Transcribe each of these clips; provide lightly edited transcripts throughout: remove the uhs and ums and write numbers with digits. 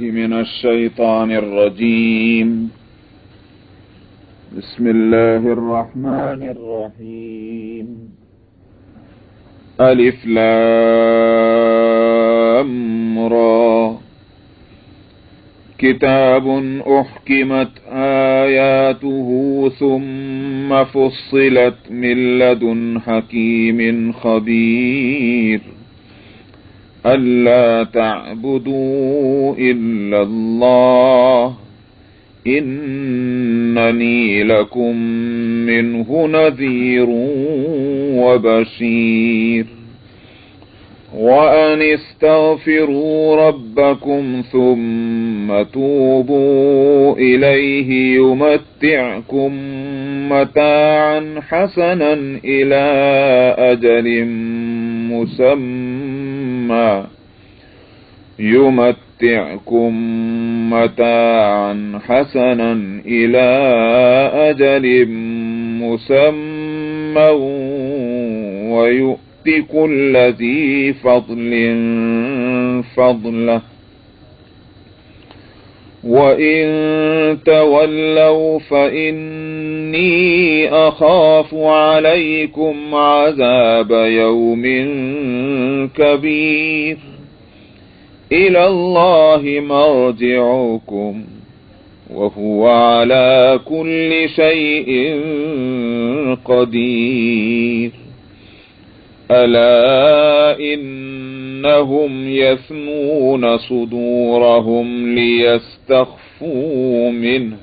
من الشيطان الرجيم. بسم الله الرحمن الرحيم. ألف لام را. كتاب أحكمت آياته ثم فصلت من لدن حكيم خبير. ألا تعبدوا إلا الله إنني لكم منه نذير وبشير. وأن استغفروا ربكم ثم توبوا إليه يمتعكم متاعا حسنا إلى أجل مسمى ويؤت كل ذي فضل فضله. وإن تولوا فإني أخاف عليكم عذاب يوم كبير. إلى الله مرجعكم وهو على كل شيء قدير. ألا إنهم يثنون صدورهم ليستخفوا منه.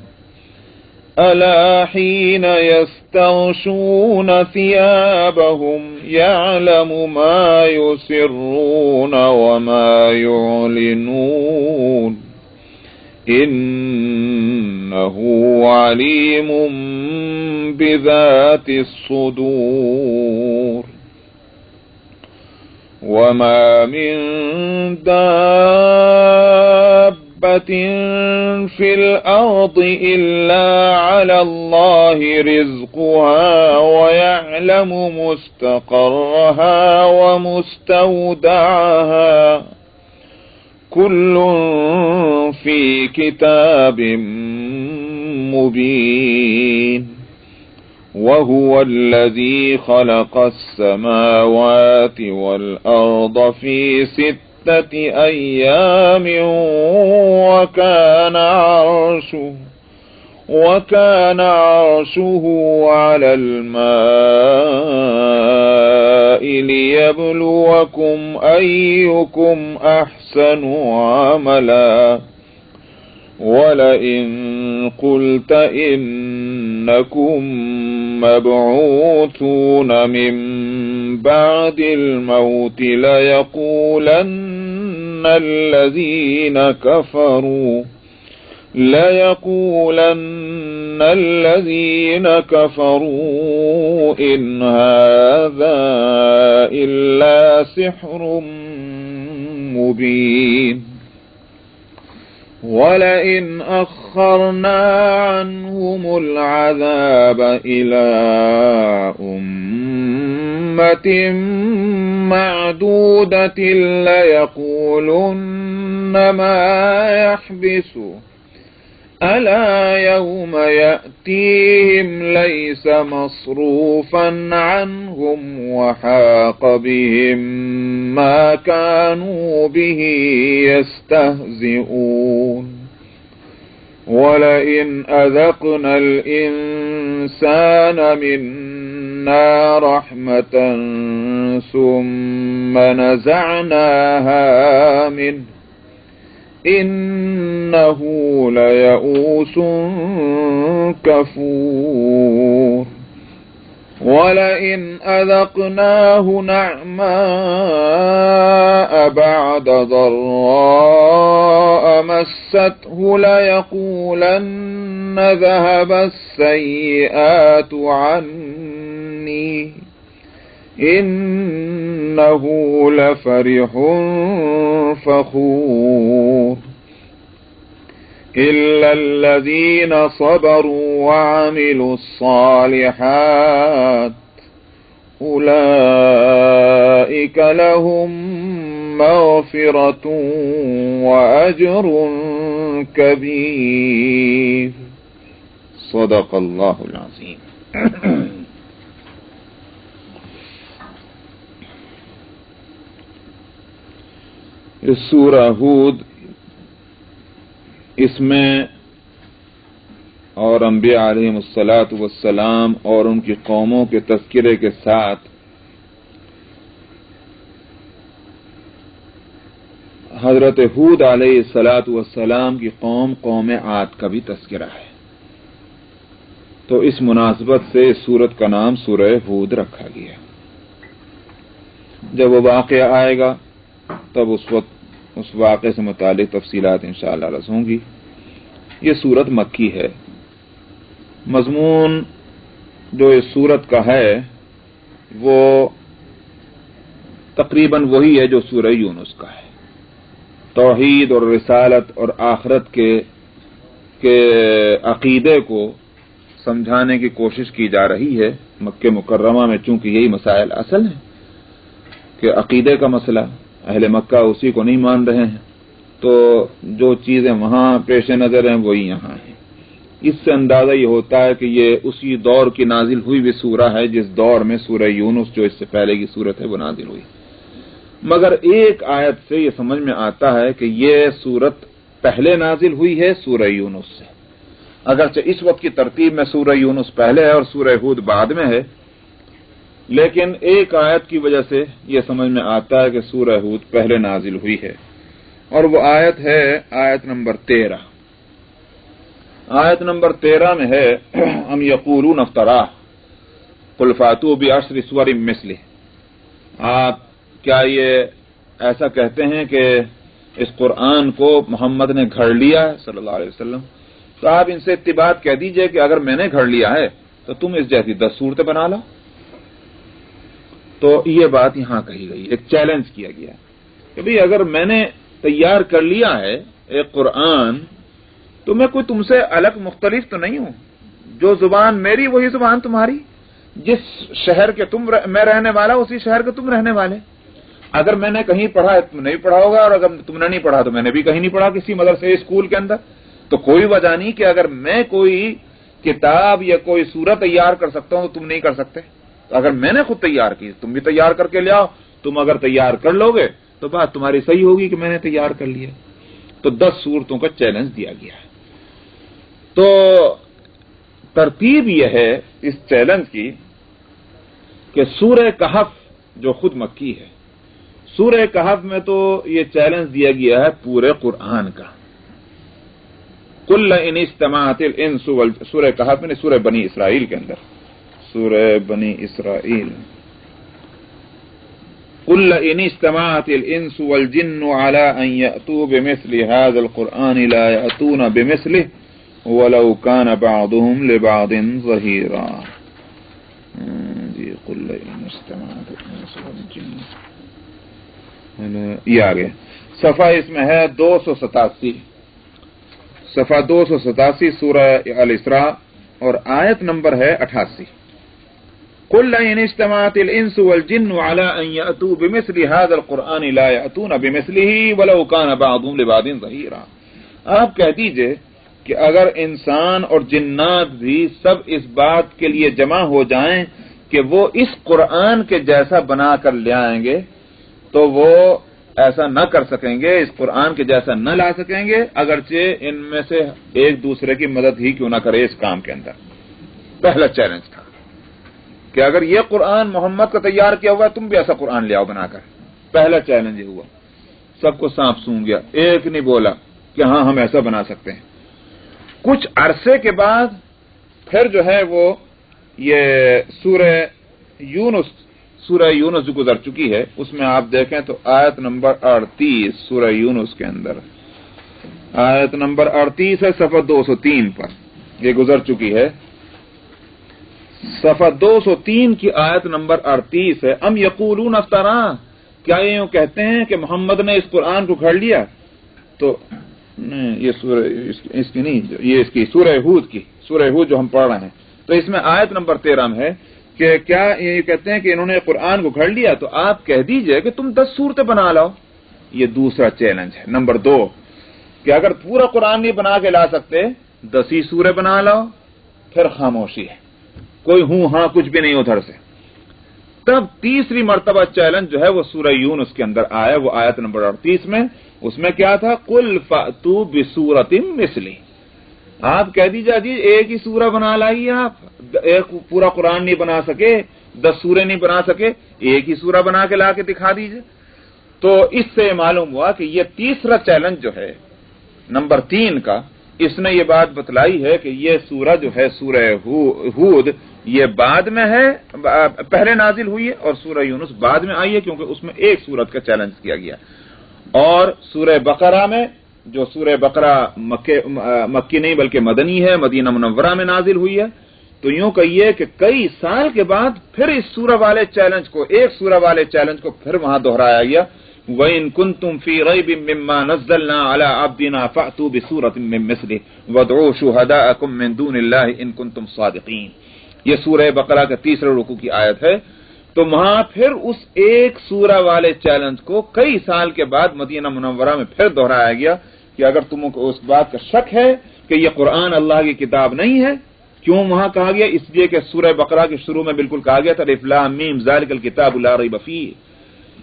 ألا حين يستغشون ثيابهم يعلم ما يسرون وما يعلنون إنه عليم بذات الصدور. وما من دابة في الأرض إلا على الله رزقها ويعلم مستقرها ومستودعها كل في كتاب مبين. وهو الذي خلق السماوات والأرض في 6 أيام وكان عرشه على الماء ليبلوكم أيكم أحسن عملا. ولئن قلت إنكم مبعوثون من بعد الموت ليقولن الذين كفروا إن هذا إلا سحر مبين. ولئن أخرنا عنهم العذاب إلى أمة معدودة ليقولن ما يحبسه. ألا يوم يأتيهم ليس مصروفا عنهم وحاق بهم ما كانوا به يستهزئون. ولئن أذقنا الإنسان منا رحمة ثم نزعناها منه إنه ليئوس كفور. ولئن أذقناه نعماء بعد ضراء مسته ليقولن ذهب السيئات عني إنه لفرح فخور. إلا الذين صبروا وعملوا الصالحات أولئك لهم مغفرة وأجر كبير صدق اللہ العظیم. اس سورہ ہود، اس میں اور انبیاء علیہم الصلاۃ والسلام اور ان کی قوموں کے تذکرے کے ساتھ حضرت ہود علیہ الصلاۃ والسلام کی قوم عاد کا بھی تذکرہ ہے. تو اس مناسبت سے اس سورت کا نام سورہ ہود رکھا گیا. جب وہ واقعہ آئے گا تب اس وقت اس واقعے سے متعلق تفصیلات انشاءاللہ عرض ہوں گی. یہ سورت مکی ہے. مضمون جو اس سورت کا ہے وہ تقریباً وہی ہے جو سورہ یونس کا ہے. توحید اور رسالت اور آخرت کے عقیدے کو سمجھانے کی کوشش کی جا رہی ہے. مکہ مکرمہ میں چونکہ یہی مسائل اصل ہیں کہ عقیدے کا مسئلہ، اہل مکہ اسی کو نہیں مان رہے ہیں، تو جو چیزیں وہاں پیش نظر ہیں وہی یہاں ہیں. اس سے اندازہ یہ ہوتا ہے کہ یہ اسی دور کی نازل ہوئی بھی سورہ ہے جس دور میں سورہ یونس جو اس سے پہلے کی سورت ہے وہ نازل ہوئی. مگر ایک آیت سے یہ سمجھ میں آتا ہے کہ یہ سورت پہلے نازل ہوئی ہے سورہ یونس سے. اگرچہ اس وقت کی ترتیب میں سورہ یونس پہلے ہے اور سورہ ہود بعد میں ہے، لیکن ایک آیت کی وجہ سے یہ سمجھ میں آتا ہے کہ سورہ ہود پہلے نازل ہوئی ہے، اور وہ آیت ہے آیت نمبر 13. آیت نمبر 13 میں ہے ام یقولون افتراہ قل فاتوا بعشر سور مثلہ. آپ کیا یہ ایسا کہتے ہیں کہ اس قرآن کو محمد نے گھڑ لیا ہے صلی اللہ علیہ وسلم؟ تو آپ ان سے اتباعت کہہ دیجئے کہ اگر میں نے گھڑ لیا ہے تو تم اس جیسی 10 صورتیں بنا لو. تو یہ بات یہاں کہی گئی، ایک چیلنج کیا گیا کہ بھئی اگر میں نے تیار کر لیا ہے ایک قرآن تو میں کوئی تم سے الگ مختلف تو نہیں ہوں. جو زبان میری وہی زبان تمہاری، جس شہر کے میں رہنے والا اسی شہر کے تم رہنے والے. اگر میں نے کہیں پڑھا ہے تم نہیں پڑھا ہوگا، اور اگر تم نے نہیں پڑھا تو میں نے بھی کہیں نہیں پڑھا کسی مدرسے اسکول کے اندر. تو کوئی وجہ نہیں کہ اگر میں کوئی کتاب یا کوئی سورت تیار کر سکتا ہوں تو تم نہیں کر سکتے. تو اگر میں نے خود تیار کی تم بھی تیار کر کے لے آؤ. تم اگر تیار کر لو گے تو بات تمہاری صحیح ہوگی کہ میں نے تیار کر لیا. تو 10 صورتوں کا چیلنج دیا گیا ہے. تو ترتیب یہ ہے اس چیلنج کی کہ سورہ کہف جو خود مکی ہے، سورہ کہف میں تو یہ چیلنج دیا گیا ہے پورے قرآن کا. قل ان اجتمعت الانس سورہ کہف میں سورہ بنی اسرائیل کے اندر، سورہ بنی اسرائیل، قل ان اجتمعت الانس والجن على ان يأتوا بمثل هذا القرآن لا يأتون بمثله ولو كان بعضهم لبعض ظهيرا. جی قل ان اجتمعت الانس والجن، یہ آگے صفحہ اس میں ہے 287، صفحہ 287 سورہ الاسراء اور آیت نمبر ہے 88. قل ان اجتمعت الانس والجن على ان يأتوا بمثل هذا القرآن لا يأتون بمثله ولو كان بعضهم لبعض ظهيرا. آپ کہہ دیجئے کہ اگر انسان اور جنات بھی سب اس بات کے لیے جمع ہو جائیں کہ وہ اس قرآن کے جیسا بنا کر لے آئیں گے تو وہ ایسا نہ کر سکیں گے، اس قرآن کے جیسا نہ لا سکیں گے، اگرچہ ان میں سے ایک دوسرے کی مدد ہی کیوں نہ کرے اس کام کے اندر. پہلا چیلنج تھا کہ اگر یہ قرآن محمد کا تیار کیا ہوا ہے تم بھی ایسا قرآن لے آؤ بنا کر. پہلا چیلنج یہ ہوا، سب کو سانپ سونگ گیا، ایک نہیں بولا کہ ہاں ہم ایسا بنا سکتے ہیں. کچھ عرصے کے بعد پھر جو ہے وہ یہ سورہ یونس جو گزر چکی ہے اس میں آپ دیکھیں تو آیت نمبر 38 سورہ یونس کے اندر، آیت نمبر 38 ہے صفحہ 203 پر، یہ گزر چکی ہے. صفحہ 203 کی آیت نمبر 38 ہے ام یقولون افترا، کیا یہ یوں کہتے ہیں کہ محمد نے اس قرآن کو گھڑ لیا؟ تو نہیں، یہ سورہ اس کی نہیں، یہ اس کی سورہ ہود کی، سورہ ہود جو ہم پڑھ رہے ہیں. تو اس میں آیت نمبر 13 میں ہے کہ کیا یہ کہتے ہیں کہ انہوں نے قرآن کو گھڑ لیا؟ تو آپ کہہ دیجئے کہ تم 10 صورتیں بنا لاؤ. یہ دوسرا چیلنج ہے۔ نمبر 2 کہ اگر پورا قرآن نہیں بنا کے لا سکتے 10 ہی سورے بنا لاؤ، پھر خاموشی ہے، کوئی ہوں ہاں کچھ بھی نہیں ادھر سے۔ تب تیسری مرتبہ چیلنج جو ہے وہ سورہ یونس کے اندر آیا، وہ آیت نمبر 38 میں۔ اس میں کیا تھا؟ قل فأتوا بسورۃ مثلہ، آپ کہہ دیجیے جی ایک ہی سورہ بنا لائیے، آپ ایک پورا قرآن نہیں بنا سکے، 10 سورے نہیں بنا سکے، ایک ہی سورہ بنا کے لا کے دکھا دیجیے۔ تو اس سے معلوم ہوا کہ یہ تیسرا چیلنج جو ہے نمبر 3 کا، اس نے یہ بات بتلائی ہے کہ یہ سورہ جو ہے سورہ ہود یہ بعد میں ہے، پہلے نازل ہوئی ہے، اور سورہ یونس بعد میں آئی ہے، کیونکہ اس میں ایک سورت کا چیلنج کیا گیا۔ اور سورہ بقرہ میں، جو سورہ بقرہ مکی نہیں بلکہ مدنی ہے، مدینہ منورہ میں نازل ہوئی ہے، تو یوں کہیے کہ کئی سال کے بعد پھر اس سورہ والے چیلنج کو، ایک سورہ والے چیلنج کو پھر وہاں دہرایا گیا۔ وَإِن كُنتُمْ فِي رَيْبٍ مِّمَّا نَزَّلْنَا عَلَىٰ عَبْدِنَا فَأْتُوا بِسُورَةٍ مِّن مِّثْلِهِ وَادْعُوا شُهَدَاءَكُم مِّن دُونِ اللَّهِ إِن كُنتُمْ صَادِقِينَ۔ یہ سورہ بقرہ کا تیسرے رکوع کی آیت ہے۔ تو وہاں پھر اس ایک سورہ والے چیلنج کو کئی سال کے بعد مدینہ منورہ میں پھر دہرایا گیا کہ اگر تم کو اس بات کا شک ہے کہ یہ قرآن اللہ کی کتاب نہیں ہے، کیوں وہاں کہا گیا؟ اس لیے کہ سورہ بقرہ کے شروع میں بالکل کہا گیا تھا الف لام میم ذالک الکتاب لا ریب فیہ،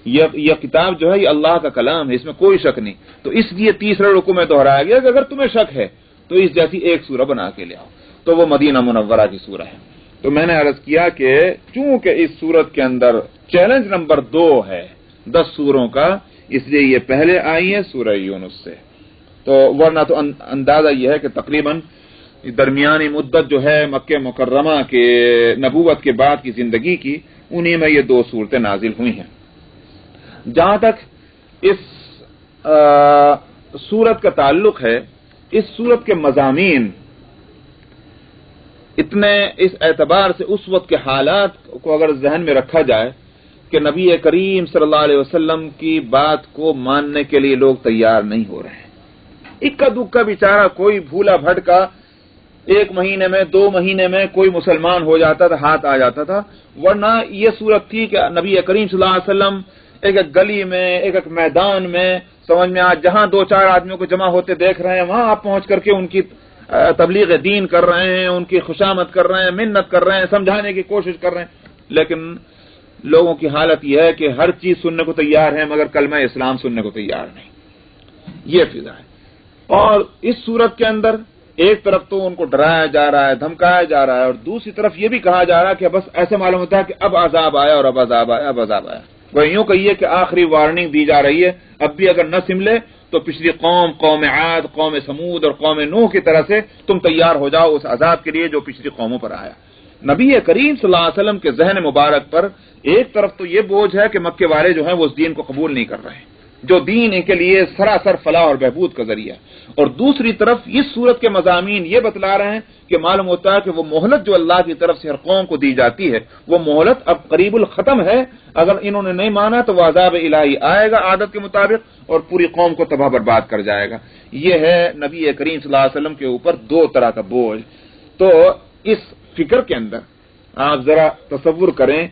یہ کتاب جو ہے یہ اللہ کا کلام ہے، اس میں کوئی شک نہیں۔ تو اس لیے تیسرے رکوع میں دہرایا گیا کہ اگر تمہیں شک ہے تو اس جیسی ایک سورہ بنا کے لے آؤ، تو وہ مدینہ منورہ کی سورہ ہے۔ تو میں نے عرض کیا کہ چونکہ اس سورت کے اندر چیلنج نمبر 2 ہے 10 سوروں کا، اس لیے یہ پہلے آئی ہے سورہ یونس سے۔ تو ورنہ تو اندازہ یہ ہے کہ تقریباً درمیانی مدت جو ہے مکہ مکرمہ کے نبوت کے بعد کی زندگی کی، انہی میں یہ 2 سورتیں نازل ہوئی ہیں۔ جہاں تک اس سورت کا تعلق ہے، اس سورت کے مضامین اتنے اس اعتبار سے اس وقت کے حالات کو اگر ذہن میں رکھا جائے کہ نبی کریم صلی اللہ علیہ وسلم کی بات کو ماننے کے لیے لوگ تیار نہیں ہو رہے ہیں۔ اکا دکا بیچارہ کوئی بھولا بھٹکا 1 مہینے میں 2 مہینے میں کوئی مسلمان ہو جاتا تھا، ہاتھ آ جاتا تھا، ورنہ یہ صورت تھی کہ نبی کریم صلی اللہ علیہ وسلم ایک ایک گلی میں، ایک ایک میدان میں، سمجھ میں آج جہاں 2-4 آدمیوں کو جمع ہوتے دیکھ رہے ہیں، وہاں آپ پہنچ کر کے ان کی تبلیغ دین کر رہے ہیں، ان کی خوشامد کر رہے ہیں، منت کر رہے ہیں، سمجھانے کی کوشش کر رہے ہیں، لیکن لوگوں کی حالت یہ ہے کہ ہر چیز سننے کو تیار ہے مگر کلمہ اسلام سننے کو تیار نہیں۔ یہ فضا ہے۔ اور اس صورت کے اندر ایک طرف تو ان کو ڈرایا جا رہا ہے، دھمکایا جا رہا ہے، اور دوسری طرف یہ بھی کہا جا رہا ہے کہ بس ایسے معلوم ہوتا ہے کہ اب عذاب آیا اور اب عذاب آیا، اب عذاب آیا۔ وہ یوں کہیے کہ آخری وارننگ دی جا رہی ہے، اب بھی اگر نہ سملے تو پچھلی قوم عاد، قوم سمود اور قوم نوح کی طرح سے تم تیار ہو جاؤ اس عذاب کے لیے جو پچھلی قوموں پر آیا۔ نبی کریم صلی اللہ علیہ وسلم کے ذہن مبارک پر ایک طرف تو یہ بوجھ ہے کہ مکے والے جو ہیں وہ اس دین کو قبول نہیں کر رہے ہیں، جو دین ان کے لیے سراسر فلاح اور بہبود کا ذریعہ، اور دوسری طرف اس صورت کے مضامین یہ بتلا رہے ہیں کہ معلوم ہوتا ہے کہ وہ مہلت جو اللہ کی طرف سے ہر قوم کو دی جاتی ہے وہ مہلت اب قریب الختم ہے، اگر انہوں نے نہیں مانا تو وہ عذاب الہی آئے گا عادت کے مطابق اور پوری قوم کو تباہ برباد کر جائے گا۔ یہ ہے نبی کریم صلی اللہ علیہ وسلم کے اوپر 2 طرح کا بوجھ۔ تو اس فکر کے اندر آپ ذرا تصور کریں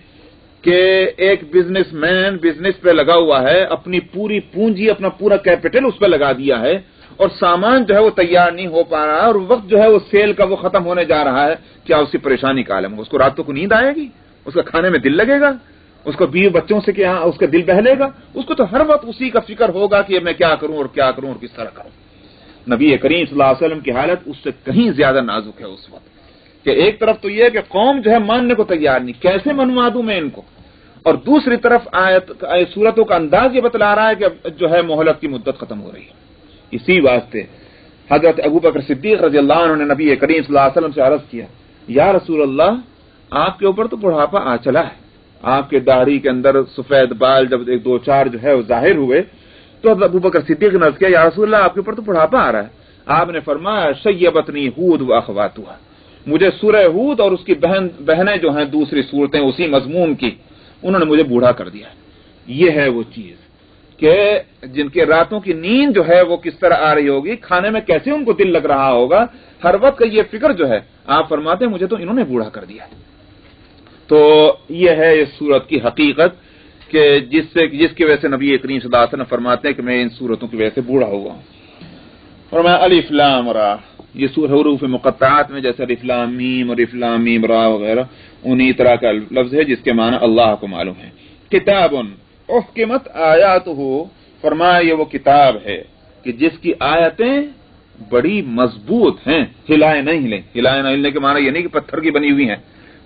کہ ایک بزنس مین بزنس پہ لگا ہوا ہے، اپنی پوری پونجی، اپنا پورا کیپٹل اس پہ لگا دیا ہے، اور سامان جو ہے وہ تیار نہیں ہو پا رہا ہے، اور وقت جو ہے وہ سیل کا وہ ختم ہونے جا رہا ہے، کیا اس کی پریشانی کا عالم ہے؟ اس کو راتوں کو نیند آئے گی؟ اس کا کھانے میں دل لگے گا؟ اس کو بیوی بچوں سے کیا اس کا دل بہلے گا؟ اس کو تو ہر وقت اسی کا فکر ہوگا کہ میں کیا کروں اور کیا کروں اور کس طرح کروں۔ نبی کریم صلی اللہ علیہ وسلم کی حالت اس سے کہیں زیادہ نازک ہے اس وقت، کہ ایک طرف تو یہ کہ قوم جو ہے ماننے کو تیار نہیں، کیسے منوا دوں میں ان کو، اور دوسری طرف صورتوں کا انداز یہ بتلا رہا ہے کہ جو ہے مہلت کی مدت ختم ہو رہی ہے۔ اسی واسطے حضرت ابوبکر صدیق رضی اللہ عنہ نے نبی کریم صلی اللہ علیہ وسلم سے عرض کیا، یا رسول اللہ آپ کے اوپر تو بڑھاپا آ چلا ہے، آپ کے داڑھی کے اندر سفید بال جب 1-2-4 جو ہے وہ ظاہر ہوئے تو حضرت ابوبکر صدیق نے عرض کیا، یا رسول اللہ آپ کے اوپر تو بڑھاپا آ رہا ہے۔ آپ نے فرمایا، شیبتنی ہود و اخواتها، مجھے سورہ ہود اور اس کی بہنیں جو ہیں دوسری صورتیں اسی مضمون کی، انہوں نے مجھے بوڑھا کر دیا۔ یہ ہے وہ چیز کہ جن کے راتوں کی نیند جو ہے وہ کس طرح آ رہی ہوگی، کھانے میں کیسے ان کو دل لگ رہا ہوگا، ہر وقت کا یہ فکر جو ہے آپ فرماتے ہیں مجھے تو انہوں نے بوڑھا کر دیا۔ تو یہ ہے اس صورت کی حقیقت کہ جس کی وجہ سے نبی کریم صلی اللہ علیہ وسلم فرماتے ہیں کہ میں ان سورتوں کی وجہ سے بوڑھا ہوا ہوں. اور میں الف لام را، یہ حروف مقطعات میں جیسے الف لام میم اور الف لام میم را وغیرہ انہی طرح کا لفظ ہے جس کے معنی اللہ کو معلوم ہے. کتاب احکمت آیاتہ، فرمایا یہ وہ کتاب ہے کہ جس کی آیتیں بڑی مضبوط ہیں، ہلائے نہیں ہلیں. ہلائے نہیں ہلنے کے معنی یہ نہیں کہ پتھر کی بنی ہوئی ہیں،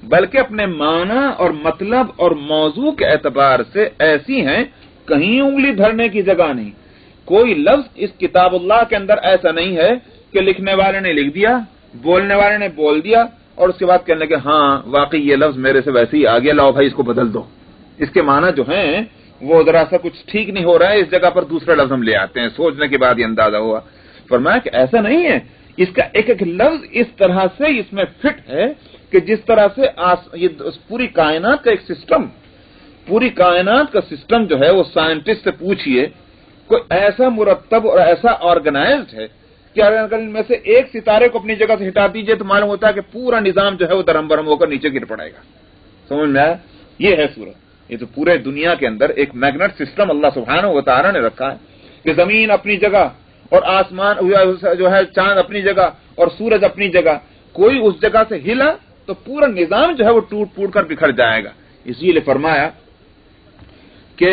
بلکہ اپنے معنی اور مطلب اور موضوع کے اعتبار سے ایسی ہیں کہیں انگلی دھرنے کی جگہ نہیں. کوئی لفظ اس کتاب اللہ کے اندر ایسا نہیں ہے کہ لکھنے والے نے لکھ دیا، بولنے والے نے بول دیا اور اس کے بعد کہنے لگے ہاں واقعی یہ لفظ میرے سے ویسے ہی آ گیا، لاؤ بھائی اس کو بدل دو. اس کے معنی جو ہیں وہ ذرا سا کچھ ٹھیک نہیں ہو رہا ہے، اس جگہ پر دوسرا لفظ ہم لے آتے ہیں، سوچنے کے بعد یہ اندازہ ہوا. فرمایا کہ ایسا نہیں ہے، اس کا ایک ایک لفظ اس طرح سے اس میں فٹ ہے کہ جس طرح سے یہ پوری کائنات کا ایک سسٹم، پوری کائنات کا سسٹم جو ہے وہ سائنٹسٹ سے پوچھئے کوئی ایسا مرتب اور ایسا آرگنائزڈ ہے کہ اگر ان میں سے ایک ستارے کو اپنی جگہ سے ہٹا دیجئے تو معلوم ہوتا ہے کہ پورا نظام جو ہے وہ درہم برہم ہو کر نیچے گر پڑے گا. سمجھ میں آیا؟ یہ ہے سورت. یہ تو پورے دنیا کے اندر ایک میگنیٹ سسٹم اللہ سبحانہ و تعالی نے رکھا ہے کہ زمین اپنی جگہ اور آسمان جو ہے چاند اپنی جگہ اور سورج اپنی جگہ، کوئی اس جگہ سے ہلا تو پورا نظام جو ہے وہ ٹوٹ پھوٹ کر بکھر جائے گا. اسی لیے فرمایا کہ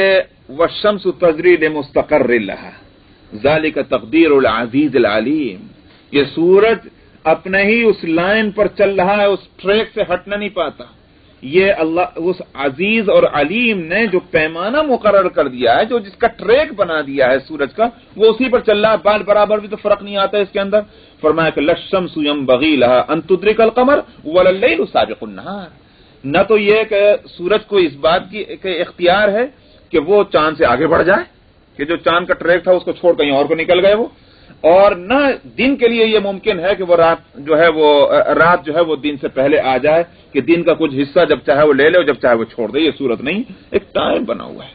والشمس تجری لمستقر لها ذالک تقدیر العزیز العلیم. یہ سورج اپنے ہی اس لائن پر چل رہا ہے، اس ٹریک سے ہٹنا نہیں پاتا. یہ اللہ اس عزیز اور علیم نے جو پیمانہ مقرر کر دیا ہے، جو جس کا ٹریک بنا دیا ہے سورج کا، وہ اسی پر چل رہا ہے. بال برابر بھی تو فرق نہیں آتا اس کے اندر. فرمایا کہ للشمس ينبغي لها ان تدرك القمر ولا الليل سابق النهار. نہ تو یہ کہ سورج کو اس بات کی اختیار ہے کہ وہ چاند سے آگے بڑھ جائے، کہ جو چاند کا ٹریک تھا اس کو چھوڑ کہیں اور کو نکل گئے وہ، اور نہ دن کے لیے یہ ممکن ہے کہ وہ رات جو ہے وہ دن سے پہلے آ جائے کہ دن کا کچھ حصہ جب چاہے وہ لے لے اور جب چاہے وہ چھوڑ دے. یہ صورت نہیں، ایک ٹائم بنا ہوا ہے.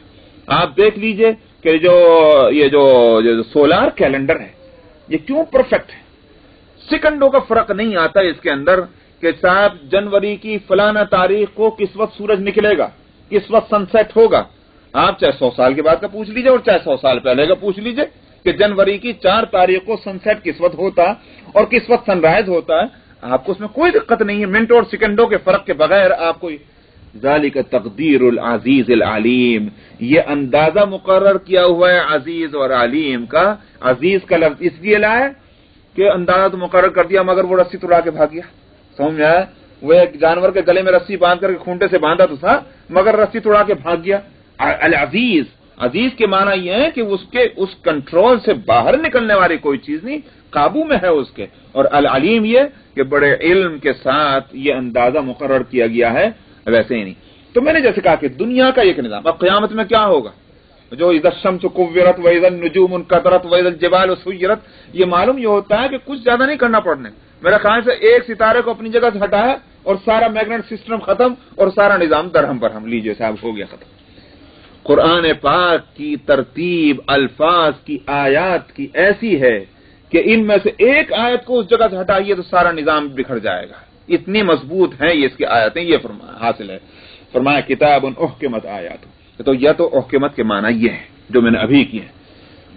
آپ دیکھ لیجئے کہ یہ جو سولار کیلنڈر ہے یہ کیوں پرفیکٹ ہے. سیکنڈوں کا فرق نہیں آتا اس کے اندر کہ صاحب جنوری کی فلانا تاریخ کو کس وقت سورج نکلے گا، کس وقت سن سیٹ ہوگا. آپ چاہے 100 سال کے بعد کا پوچھ لیجئے اور چاہے 100 سال پہلے کا پوچھ لیجئے کہ جنوری کی 4 تاریخ کو سن سیٹ کس وقت ہوتا اور کس وقت سن رائز ہوتا ہے. آپ کو اس میں کوئی دقت نہیں ہے، منٹ اور سیکنڈوں کے فرق کے بغیر آپ کو. ذالک تقدیر العزیز العلیم، یہ اندازہ مقرر کیا ہوا ہے عزیز اور علیم کا. عزیز کا لفظ اس لیے لائے کہ اندازہ تو مقرر کر دیا مگر وہ رسی توڑا کے بھاگ گیا. سمجھ میں آیا؟ وہ ایک جانور کے گلے میں رسی باندھ کر کے کھونٹے سے باندھا تو تھا مگر رسی توڑا کے بھاگ گیا. العزیز، عزیز کے معنی یہ ہے کہ اس کنٹرول سے باہر نکلنے والی کوئی چیز نہیں، قابو میں ہے اس کے. اور العلیم یہ کہ بڑے علم کے ساتھ یہ اندازہ مقرر کیا گیا ہے، ویسے ہی نہیں. تو میں نے جیسے کہا کہ دنیا کا ایک نظام. اب قیامت میں کیا ہوگا؟ جو اذا الشمس كورت واذا النجوم انكدرت واذا الجبال سيرت، یہ معلوم یہ ہوتا ہے کہ کچھ زیادہ نہیں کرنا پڑنے. میرا خیال سے ایک ستارے کو اپنی جگہ سے ہٹایا اور سارا میگنیٹ سسٹم ختم اور سارا نظام درہم برہم. لیجئے صاحب ہو گیا ختم. قرآن پاک کی ترتیب الفاظ کی آیات کی ایسی ہے کہ ان میں سے ایک آیت کو اس جگہ سے ہٹائیے تو سارا نظام بکھر جائے گا. اتنی مضبوط ہیں یہ اس کی آیاتیں. یہ حاصل ہے. فرمایا کتاب احکمت آیات. تو یا تو احکمت کے معنی یہ ہے جو میں نے ابھی کیے ہیں،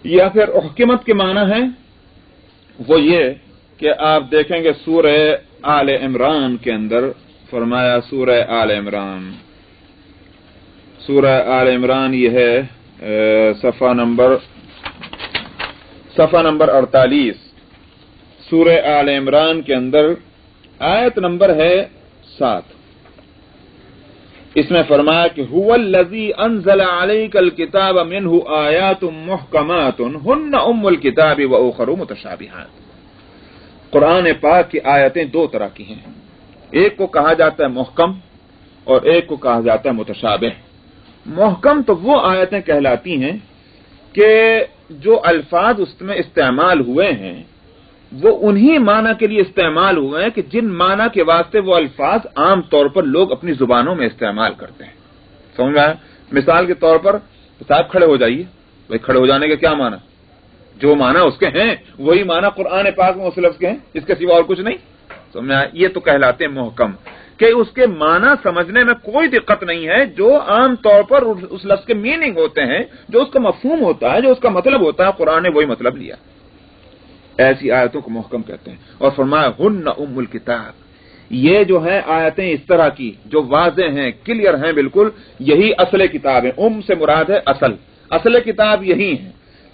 یا پھر احکمت کے معنی ہے وہ یہ کہ آپ دیکھیں گے سورہ آل عمران کے اندر. فرمایا سورہ آل عمران، سورہ آل عمران یہ ہے صفحہ نمبر 48. سورہ آل عمران کے اندر آیت نمبر ہے 7. اس میں فرمایا کہ هو الذی انزل علیک الکتاب منہ آیات محکمات ہن ام الکتاب واخر متشابہات. قرآن پاک کی آیتیں دو طرح کی ہیں، ایک کو کہا جاتا ہے محکم اور ایک کو کہا جاتا ہے متشابہ. محکم تو وہ آیتیں کہلاتی ہیں کہ جو الفاظ اس میں استعمال ہوئے ہیں وہ انہی معنی کے لیے استعمال ہوئے ہیں کہ جن معنی کے واسطے وہ الفاظ عام طور پر لوگ اپنی زبانوں میں استعمال کرتے ہیں. سمجھ میں آیا؟ مثال کے طور پر صاحب کھڑے ہو جائیے. بھائی کھڑے ہو جانے کے کیا معنی؟ جو معنی اس کے ہیں وہی معنی قرآن پاک میں اس لفظ کے ہیں، اس کے سوا اور کچھ نہیں. سمجھ میں آیا؟ یہ تو کہلاتے ہیں محکم. کہ اس کے معنی سمجھنے میں کوئی دقت نہیں ہے، جو عام طور پر اس لفظ کے میننگ ہوتے ہیں، جو اس کا مفہوم ہوتا ہے، جو اس کا مطلب ہوتا ہے، قرآن نے وہی مطلب لیا۔ ایسی آیتوں کو محکم کہتے ہیں۔ اور فرمایا ہن ام الکتاب، یہ جو ہے آیتیں اس طرح کی جو واضح ہیں، کلیئر ہیں بالکل، یہی اصل کتاب ہے۔ ام سے مراد ہے اصل کتاب یہی ہے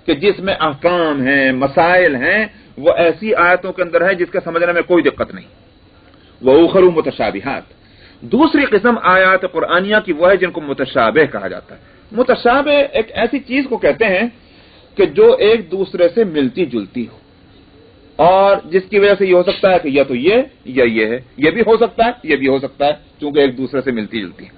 کہ جس میں احکام ہیں، مسائل ہیں، وہ ایسی آیتوں کے اندر ہے جس کے سمجھنے میں کوئی دقت نہیں۔ وَأُخَرُ مُتَشَابِهَاتٌ، دوسری قسم آیات قرآنیہ کی وہ ہے جن کو متشابہ کہا جاتا ہے۔ متشابہ ایک ایسی چیز کو کہتے ہیں کہ جو ایک دوسرے سے ملتی جلتی ہو، اور جس کی وجہ سے یہ ہو سکتا ہے کہ یا تو یہ یا یہ ہے، یہ بھی ہو سکتا ہے، یہ بھی ہو سکتا ہے، چونکہ ایک دوسرے سے ملتی جلتی ہے۔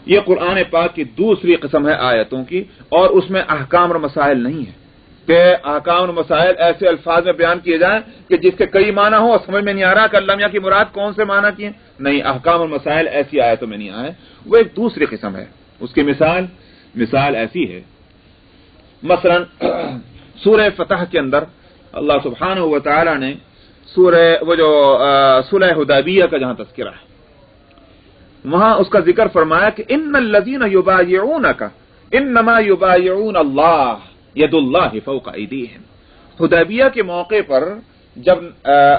یہ قرآن پاک کی دوسری قسم ہے آیتوں کی، اور اس میں احکام اور مسائل نہیں ہے کہ احکام اور مسائل ایسے الفاظ میں بیان کیے جائیں کہ جس کے کئی معنی ہوں اور سمجھ میں نہیں آ رہا کہ اللہ میاں کی مراد کون سے معنی کیے، نہیں، احکام اور مسائل ایسی آیتوں میں نہیں آئے، وہ ایک دوسری قسم ہے۔ اس کی مثال ایسی ہے، مثلا سورہ فتح کے اندر اللہ سبحانہ و تعالی نے صلح حدیبیہ کا جہاں تذکرہ ہے، وہاں اس کا ذکر فرمایا کہ ان الذین یبایعونک انما یبایعون اللہ ید اللہ فوق ایدیہم۔ حدیبیہ کے موقع پر جب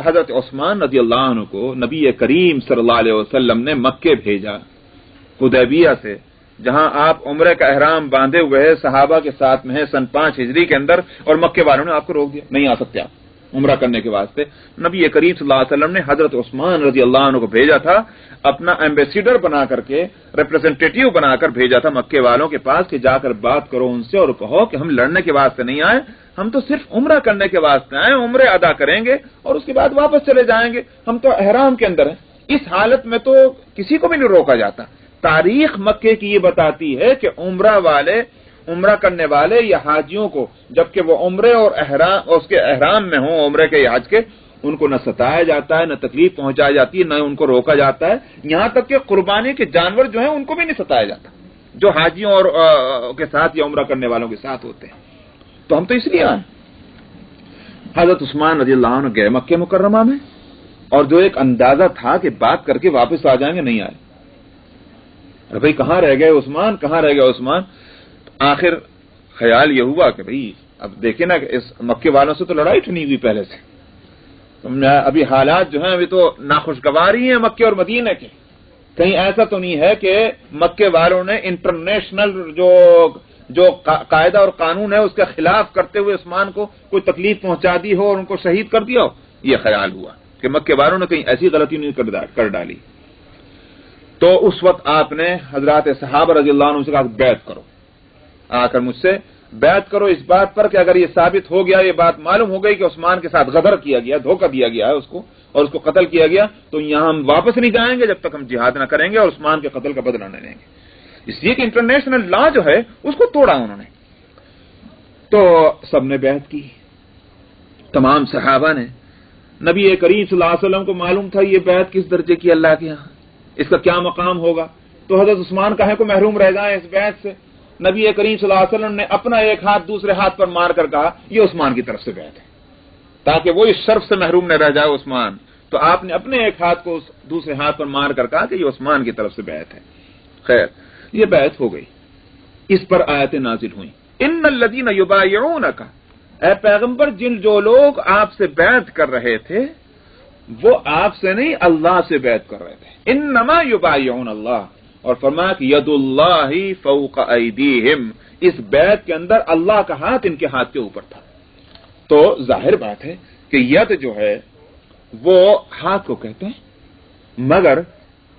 حضرت عثمان رضی اللہ عنہ کو نبی کریم صلی اللہ علیہ وسلم نے مکے بھیجا، حدیبیہ سے، جہاں آپ عمرے کا احرام باندھے ہوئے ہیں، صحابہ کے ساتھ میں ہیں، سن 5 ہجری کے اندر، اور مکے والوں نے آپ کو روک دیا، نہیں آ سکتے آپ عمرہ کرنے کے واسطے۔ نبی کریم صلی اللہ علیہ وسلم نے حضرت عثمان رضی اللہ عنہ کو بھیجا تھا، اپنا ایمبیسیڈر بنا کر کے، ریپریزنٹیٹیو بنا کر بھیجا تھا مکے والوں کے پاس کہ جا کر بات کرو ان سے اور کہو کہ ہم لڑنے کے واسطے نہیں آئے، ہم تو صرف عمرہ کرنے کے واسطے آئے، عمرے ادا کریں گے اور اس کے بعد واپس چلے جائیں گے، ہم تو احرام کے اندر ہیں۔ اس حالت میں تو کسی کو بھی نہیں روکا جاتا۔ تاریخ مکے کی یہ بتاتی ہے کہ عمرہ کرنے والے یا حاجیوں کو، جبکہ وہ عمرے اور اس کے احرام میں ہوں، عمرے کے یا حج کے، ان کو نہ ستایا جاتا ہے، نہ تکلیف پہنچائی جاتی ہے، نہ ان کو روکا جاتا ہے، یہاں تک کہ قربانی کے جانور جو ہیں ان کو بھی نہیں ستایا جاتا جو حاجیوں اور کے ساتھ یا عمرہ کرنے والوں کے ساتھ ہوتے ہیں۔ تو ہم تو اس لیے آئے۔ حضرت عثمان رضی اللہ عنہ گئے مکہ مکرمہ میں، اور جو ایک اندازہ تھا کہ بات کر کے واپس آ جائیں گے، نہیں آئے۔ ارے بھائی کہاں رہ گئے عثمان، کہاں رہ گئے عثمان؟ آخر خیال یہ ہوا کہ بھئی اب دیکھیں نا کہ اس مکے والوں سے تو لڑائی نہیں ہوئی پہلے سے، ابھی حالات جو ہیں ابھی تو ناخوشگوار ہی ہیں مکے اور مدینے کے، کہیں ایسا تو نہیں ہے کہ مکے والوں نے انٹرنیشنل جو قاعدہ اور قانون ہے اس کے خلاف کرتے ہوئے عثمان کو کوئی تکلیف پہنچا دی ہو اور ان کو شہید کر دیا ہو۔ یہ خیال ہوا کہ مکے والوں نے کہیں ایسی غلطی نہیں کر ڈالی۔ تو اس وقت آپ نے حضرات صحابہ رضی اللہ عنہ سے کہا بیعت کرو، آ کر مجھ سے بیعت کرو اس بات پر کہ اگر یہ ثابت ہو گیا، یہ بات معلوم ہو گئی کہ عثمان کے ساتھ غدر کیا گیا، دھوکہ دیا گیا ہے اس کو اور اس کو قتل کیا گیا، تو یہاں ہم واپس نہیں جائیں گے جب تک ہم جہاد نہ کریں گے اور عثمان کے قتل کا بدلہ نہ لیں گے۔ اس لیے کہ انٹرنیشنل لا جو ہے اس کو توڑا انہوں نے۔ تو سب نے بیعت کی، تمام صحابہ نے۔ نبی کریم صلی اللہ علیہ وسلم کو معلوم تھا یہ بیعت کس درجے کی اللہ کے یہاں، اس کا کیا مقام ہوگا، تو حضرت عثمان کہیں کو محروم رہ جائیں اس بیعت سے۔ نبی کریم صلی اللہ علیہ وسلم نے اپنا ایک ہاتھ دوسرے ہاتھ پر مار کر کہا یہ عثمان کی طرف سے بیعت ہے، تاکہ وہ اس شرف سے محروم نہ رہ جائے عثمان۔ تو آپ نے اپنے ایک ہاتھ کو دوسرے ہاتھ پر مار کر کہا کہ یہ عثمان کی طرف سے بیعت ہے۔ خیر، یہ بیعت ہو گئی، اس پر آیتیں نازل ہوئیں۔ ان الذین یبایعونک، اے پیغمبر جو لوگ آپ سے بیعت کر رہے تھے وہ آپ سے نہیں اللہ سے بیعت کر رہے تھے۔ انما یبایعون اللہ، اور فرمایا کہ ید اللہ فوق ایدیہم، اس بیعت کے اندر اللہ کا ہاتھ ان کے ہاتھ کے اوپر تھا۔ تو ظاہر بات ہے کہ ید جو ہے وہ ہاتھ کو کہتے ہیں، مگر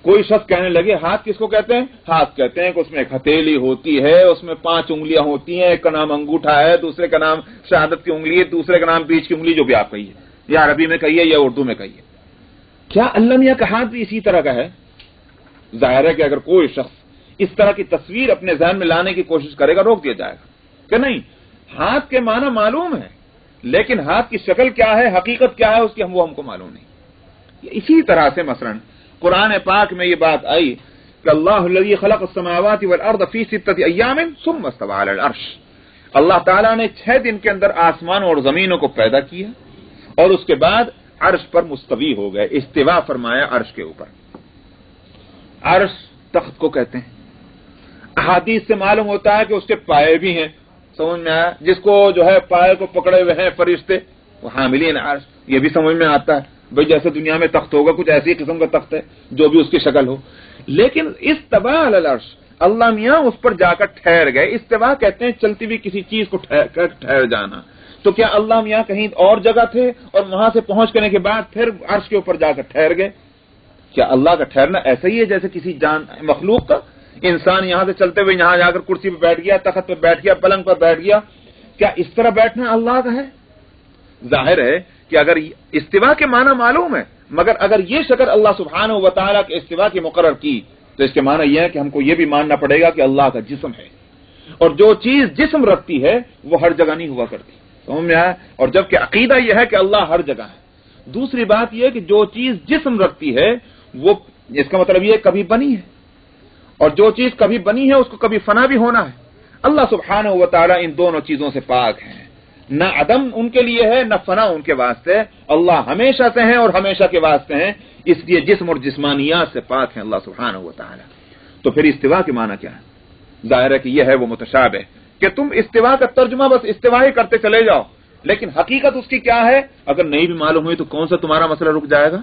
کوئی شخص کہنے لگے ہاتھ کس کو کہتے ہیں؟ ہاتھ کہتے ہیں کہ اس میں ایک ہتھیلی ہوتی ہے، اس میں 5 انگلیاں ہوتی ہیں، ایک کا نام انگوٹھا ہے، دوسرے کا نام شہادت کی انگلی ہے، دوسرے کا نام بیچ کی انگلی، جو بھی آپ کہیے، یا عربی میں کہیے یا اردو میں کہیے۔ کیا اللہ میاں کا ہاتھ بھی اسی طرح کا ہے؟ ظاہر ہے کہ اگر کوئی شخص اس طرح کی تصویر اپنے ذہن میں لانے کی کوشش کرے گا روک دیا جائے گا کہ نہیں، ہاتھ کے معنی معلوم ہے لیکن ہاتھ کی شکل کیا ہے، حقیقت کیا ہے اس کی ہم کو معلوم نہیں۔ اسی طرح سے مثلا قرآن پاک میں یہ بات آئی کہ اللہ الذی خلق السماوات والارض فی 6 ایام ثم استوى علی العرش، اللہ تعالیٰ نے 6 دن کے اندر آسمانوں اور زمینوں کو پیدا کیا اور اس کے بعد عرش پر مستوی ہو گئے، استوا فرمایا عرش کے اوپر۔ عرش تخت کو کہتے ہیں. احادیث سے معلوم ہوتا ہے کہ اس کے پائے بھی ہیں. سمجھ میں آیا؟ جس کو جو ہے پائے کو پکڑے ہوئے ہیں فرشتے وہ حاملین عرش. یہ بھی سمجھ میں آتا ہے بھئی جیسے دنیا میں تخت ہوگا کچھ ایسی قسم کا تخت ہے جو بھی اس کی شکل ہو. لیکن استویٰ علی العرش اللہ میاں اس پر جا کر ٹھہر گئے. استوا کہتے ہیں چلتی ہوئی کسی چیز کو ٹھہر جانا. تو کیا اللہ میاں کہیں اور جگہ تھے اور وہاں سے پہنچ کرنے کے بعد پھر عرش کے اوپر جا کر ٹھہر گئے؟ کیا اللہ کا ٹھہرنا ایسا ہی ہے جیسے کسی جان مخلوق کا؟ انسان یہاں سے چلتے ہوئے یہاں جا کر کرسی پہ بیٹھ گیا, تخت پہ بیٹھ گیا, پلنگ پر بیٹھ گیا, کیا اس طرح بیٹھنا اللہ کا ہے؟ ظاہر ہے کہ اگر استوا کے معنی معلوم ہے مگر اگر یہ شکل اللہ سبحانہ و تعالیٰ کے استوا کی مقرر کی تو اس کے معنی یہ ہے کہ ہم کو یہ بھی ماننا پڑے گا کہ اللہ کا جسم ہے, اور جو چیز جسم رکھتی ہے وہ ہر جگہ نہیں ہوا کرتی. سمجھ میں آیا؟ اور جبکہ عقیدہ یہ ہے کہ اللہ ہر جگہ ہے. دوسری بات یہ کہ جو چیز جسم رکھتی ہے وہ اس کا مطلب یہ کبھی بنی ہے, اور جو چیز کبھی بنی ہے اس کو کبھی فنا بھی ہونا ہے. اللہ سبحانہ و تعالیٰ ان دونوں چیزوں سے پاک ہیں. نہ عدم ان کے لیے ہے نہ فنا ان کے واسطے. اللہ ہمیشہ سے ہیں اور ہمیشہ کے واسطے ہیں, اس لیے جسم اور جسمانیات سے پاک ہیں اللہ سبحانہ و تعالیٰ. تو پھر استوا کے معنی کیا ہے؟ ظاہر ہے کہ یہ ہے وہ متشابہ کہ تم استوا کا ترجمہ بس استوا ہی کرتے چلے جاؤ, لیکن حقیقت اس کی کیا ہے اگر نہیں بھی معلوم ہوئی تو کون سا تمہارا مسئلہ رک جائے گا؟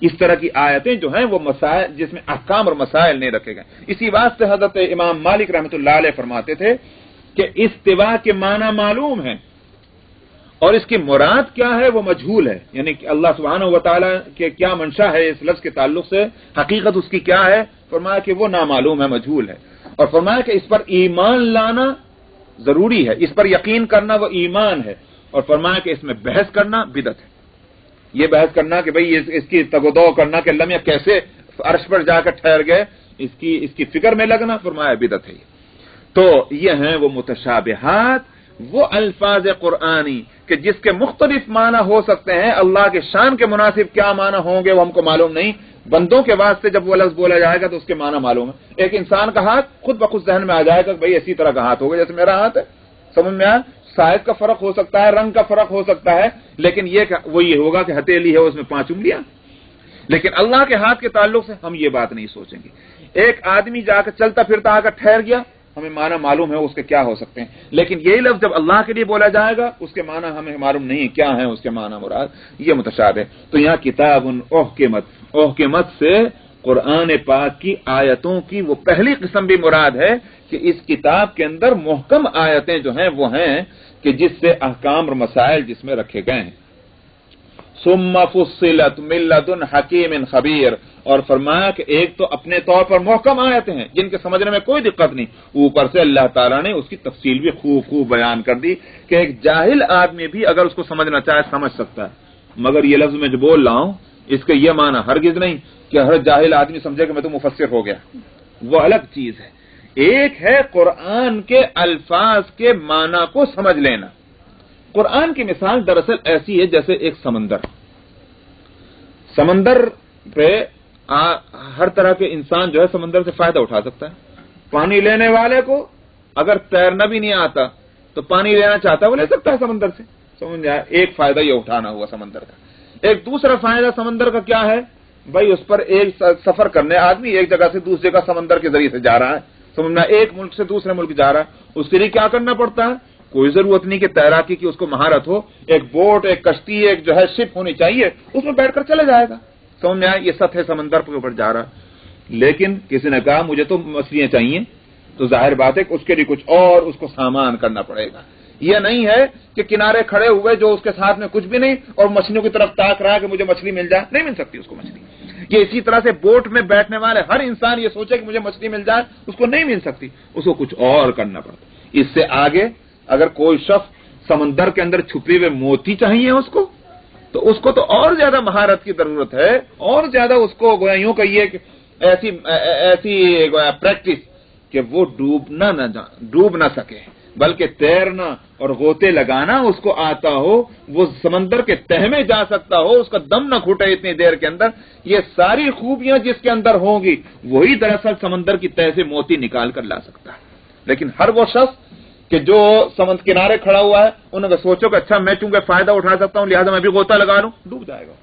اس طرح کی آیتیں جو ہیں وہ مسائل جس میں احکام اور مسائل نہیں رکھے گئے. اسی واسطے حضرت امام مالک رحمۃ اللہ علیہ فرماتے تھے کہ استوا کے معنی معلوم ہے اور اس کی مراد کیا ہے وہ مجہول ہے. یعنی کہ اللہ سبحانہ و تعالیٰ کے کیا منشا ہے اس لفظ کے تعلق سے, حقیقت اس کی کیا ہے, فرمایا کہ وہ نامعلوم ہے, مجہول ہے. اور فرمایا کہ اس پر ایمان لانا ضروری ہے, اس پر یقین کرنا وہ ایمان ہے. اور فرمایا کہ اس میں بحث کرنا بدعت ہے. یہ بحث کرنا کہ بھئی اس کی تگودو کرنا کہ اللہ میاں کیسے عرش پر جا کر ٹھہر گئے, اس کی فکر میں لگنا, فرمایا بدعت ہے. تو یہ ہیں وہ متشابہات, وہ الفاظ قرآنی کہ جس کے مختلف معنی ہو سکتے ہیں. اللہ کے شان کے مناسب کیا معنی ہوں گے وہ ہم کو معلوم نہیں, بندوں کے واسطے جب وہ لفظ بولا جائے گا تو اس کے معنی معلوم ہے. ایک انسان کا ہاتھ خود بخود ذہن میں آ جائے گا کہ بھئی اسی طرح کا ہاتھ ہوگا جیسے میرا ہاتھ ہے. سمجھ میں آیا؟ سائز کا فرق ہو سکتا ہے, رنگ کا فرق ہو سکتا ہے, لیکن وہ یہ ہوگا کہ ہتھیلی ہے اس میں 5 انگلیاں. لیکن اللہ کے ہاتھ کے تعلق سے ہم یہ بات نہیں سوچیں گے. ایک آدمی جا کر چلتا پھرتا آ کر ٹھہر گیا, ہمیں معنی معلوم ہے اس کے کیا ہو سکتے ہیں, لیکن یہی لفظ جب اللہ کے لیے بولا جائے گا اس کے معنی ہمیں معلوم نہیں کیا ہے اس کے معنی مراد. یہ متشابہ. تو یہاں کتاب احکمت سے قرآن پاک کی آیتوں کی وہ پہلی قسم بھی مراد ہے کہ اس کتاب کے اندر محکم آیتیں جو ہیں وہ ہیں کہ جس سے احکام اور مسائل جس میں رکھے گئے ہیں. ثم فصلت من لدن حکیم خبیر. اور فرمایا کہ ایک تو اپنے طور پر محکم آیتیں ہیں جن کے سمجھنے میں کوئی دقت نہیں, اوپر سے اللہ تعالیٰ نے اس کی تفصیل بھی خوب بیان کر دی کہ ایک جاہل آدمی بھی اگر اس کو سمجھنا چاہے سمجھ سکتا ہے. مگر یہ لفظ میں جو بول رہا ہوں اس کے یہ معنی ہرگز نہیں کہ ہر جاہل آدمی سمجھے کہ میں تو مفسر ہو گیا, وہ الگ چیز ہے. ایک ہے قرآن کے الفاظ کے معنی کو سمجھ لینا. قرآن کی مثال دراصل ایسی ہے جیسے ایک سمندر پہ ہر طرح کے انسان جو ہے سمندر سے فائدہ اٹھا سکتا ہے. پانی لینے والے کو اگر تیرنا بھی نہیں آتا تو پانی لینا چاہتا ہے وہ لے سکتا ہے سمندر سے. سمجھ جائے, ایک فائدہ یہ اٹھانا ہوا سمندر کا. ایک دوسرا فائدہ سمندر کا کیا ہے, بھائی اس پر ایک سفر کرنے آدمی ایک جگہ سے دوسری جگہ سمندر کے ذریعے سے جا رہا ہے, سمجھنا ایک ملک سے دوسرے ملک جا رہا ہے, اس کے لیے کیا کرنا پڑتا ہے, کوئی ضرورت نہیں کہ تیراکی کی اس کو مہارت ہو, ایک بوٹ ایک کشتی ایک جو ہے شپ ہونی چاہیے, اس میں بیٹھ کر چلے جائے گا. سمجھ میں آیا, یہ سطح سمندر کے اوپر جا رہا. لیکن کسی نے کہا مجھے تو مچھلیاں چاہیے, تو ظاہر بات ہے کہ اس کے لیے کچھ اور اس کو سامان کرنا پڑے گا. یہ نہیں ہے کہ کنارے کھڑے ہوئے جو اس کے ساتھ میں کچھ بھی نہیں اور مچھلیوں کی طرف تاک رہا ہے کہ مجھے مچھلی مل جائے, نہیں مل سکتی اس کو مچھلی. یہ اسی طرح سے بوٹ میں بیٹھنے والے ہر انسان یہ سوچے کہ مجھے مچھلی مل جائے, اس کو نہیں مل سکتی, اس کو کچھ اور کرنا پڑتا. اس سے آگے اگر کوئی شخص سمندر کے اندر چھپے ہوئے موتی چاہیے اس کو تو اور زیادہ مہارت کی ضرورت ہے, اور زیادہ اس کو یوں کہیے کہ ایسی پریکٹس کہ وہ ڈوب نہ سکے, بلکہ تیرنا اور غوطے لگانا اس کو آتا ہو, وہ سمندر کے تہ میں جا سکتا ہو, اس کا دم نہ گھٹے اتنی دیر کے اندر. یہ ساری خوبیاں جس کے اندر ہوں گی وہی دراصل سمندر کی تہ سے موتی نکال کر لا سکتا ہے. لیکن ہر وہ شخص کہ جو سمندر کنارے کھڑا ہوا ہے انہوں نے سوچو کہ اچھا میں چونکہ فائدہ اٹھا سکتا ہوں لہٰذا میں بھی غوطہ لگا لوں, ڈوب جائے گا,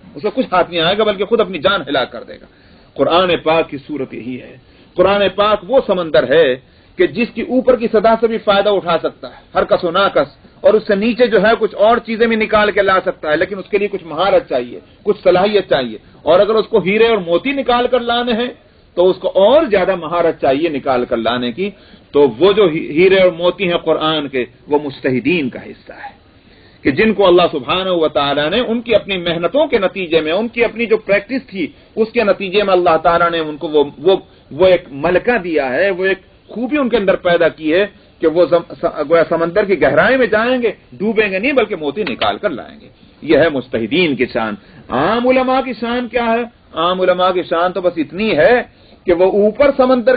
اس کو کچھ ہاتھ نہیں آئے گا بلکہ خود اپنی جان ہلاک کر دے گا. قرآن پاک کی صورت یہی ہے. قرآن پاک وہ سمندر ہے کہ جس کی اوپر کی سطح سے بھی فائدہ اٹھا سکتا ہے ہر کس و ناکس, اور اس سے نیچے جو ہے کچھ اور چیزیں بھی نکال کے لا سکتا ہے, لیکن اس کے لیے کچھ مہارت چاہیے, کچھ صلاحیت چاہیے. اور اگر اس کو ہیرے اور موتی نکال کر لانے ہیں تو اس کو اور زیادہ مہارت چاہیے نکال کر لانے کی. تو وہ جو ہیرے اور موتی ہیں قرآن کے, وہ مجتہدین کا حصہ ہے کہ جن کو اللہ سبحانہ و تعالیٰ نے ان کی اپنی محنتوں کے نتیجے میں, ان کی اپنی جو پریکٹس تھی اس کے نتیجے میں اللہ تعالیٰ نے ان کو وہ ایک ملکہ دیا ہے, وہ ایک خوبی ان کے اندر پیدا کی ہے کہ وہ گویا سمندر کی گہرائی میں جائیں گے, ڈوبیں گے نہیں بلکہ موتی نکال کر لائیں گے. یہ ہے مجتہدین کی شان. عام علماء کی شان کیا ہے؟ عام علماء کی شان تو بس اتنی ہے کہ وہ اوپر سمندر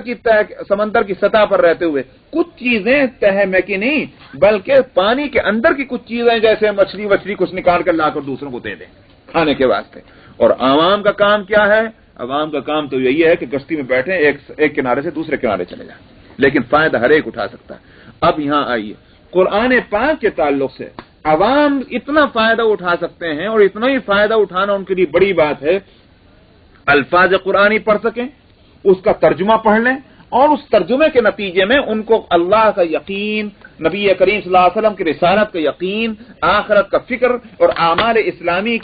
کی سطح پر رہتے ہوئے کچھ چیزیں تہ میں کی نہیں بلکہ پانی کے اندر کی کچھ چیزیں جیسے مچھلی کچھ نکال کر لا کر دوسروں کو دے دیں کھانے کے واسطے. اور عوام کا کام کیا ہے؟ عوام کا کام تو یہی ہے کہ کشتی میں بیٹھیں, ایک کنارے سے دوسرے کنارے چلے جائیں, لیکن فائدہ ہر ایک اٹھا سکتا ہے. اب یہاں آئیے, قرآن پاک کے تعلق سے عوام اتنا فائدہ اٹھا سکتے ہیں, اور اتنا ہی فائدہ اٹھانا ان کے لیے بڑی بات ہے. الفاظ قرآنی پڑھ سکیں, اس کا ترجمہ پڑھ لیں, اور اس ترجمے کے نتیجے میں ان کو اللہ کا یقین, نبی کریم صلی اللہ علیہ وسلم کی رسالت کا یقین, آخرت کا فکر اور اعمال اسلامی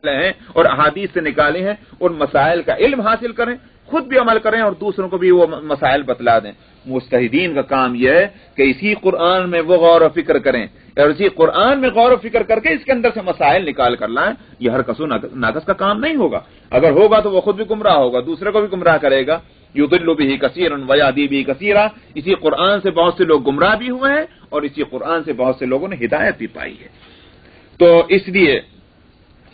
ہیں اور احادیث سے نکالے ہیں, ان مسائل کا علم حاصل کریں, خود بھی عمل کریں اور دوسروں کو بھی وہ مسائل بتلا دیں. مجتہدین کا کام یہ ہے کہ اسی قرآن میں وہ غور و فکر کریں, اور اسی قرآن میں غور و فکر کر کے اس کے اندر سے مسائل نکال کر لائیں. یہ ہر کس و ناقص کا کام نہیں ہوگا. اگر ہوگا تو وہ خود بھی گمراہ ہوگا, دوسرے کو بھی گمراہ کرے گا. یضل بہ کثیرا ویہدی بہ کثیرا. اسی قرآن سے بہت سے لوگ گمراہ بھی ہوئے ہیں اور اسی قرآن سے بہت سے لوگوں نے ہدایت بھی پائی ہے. تو اس لیے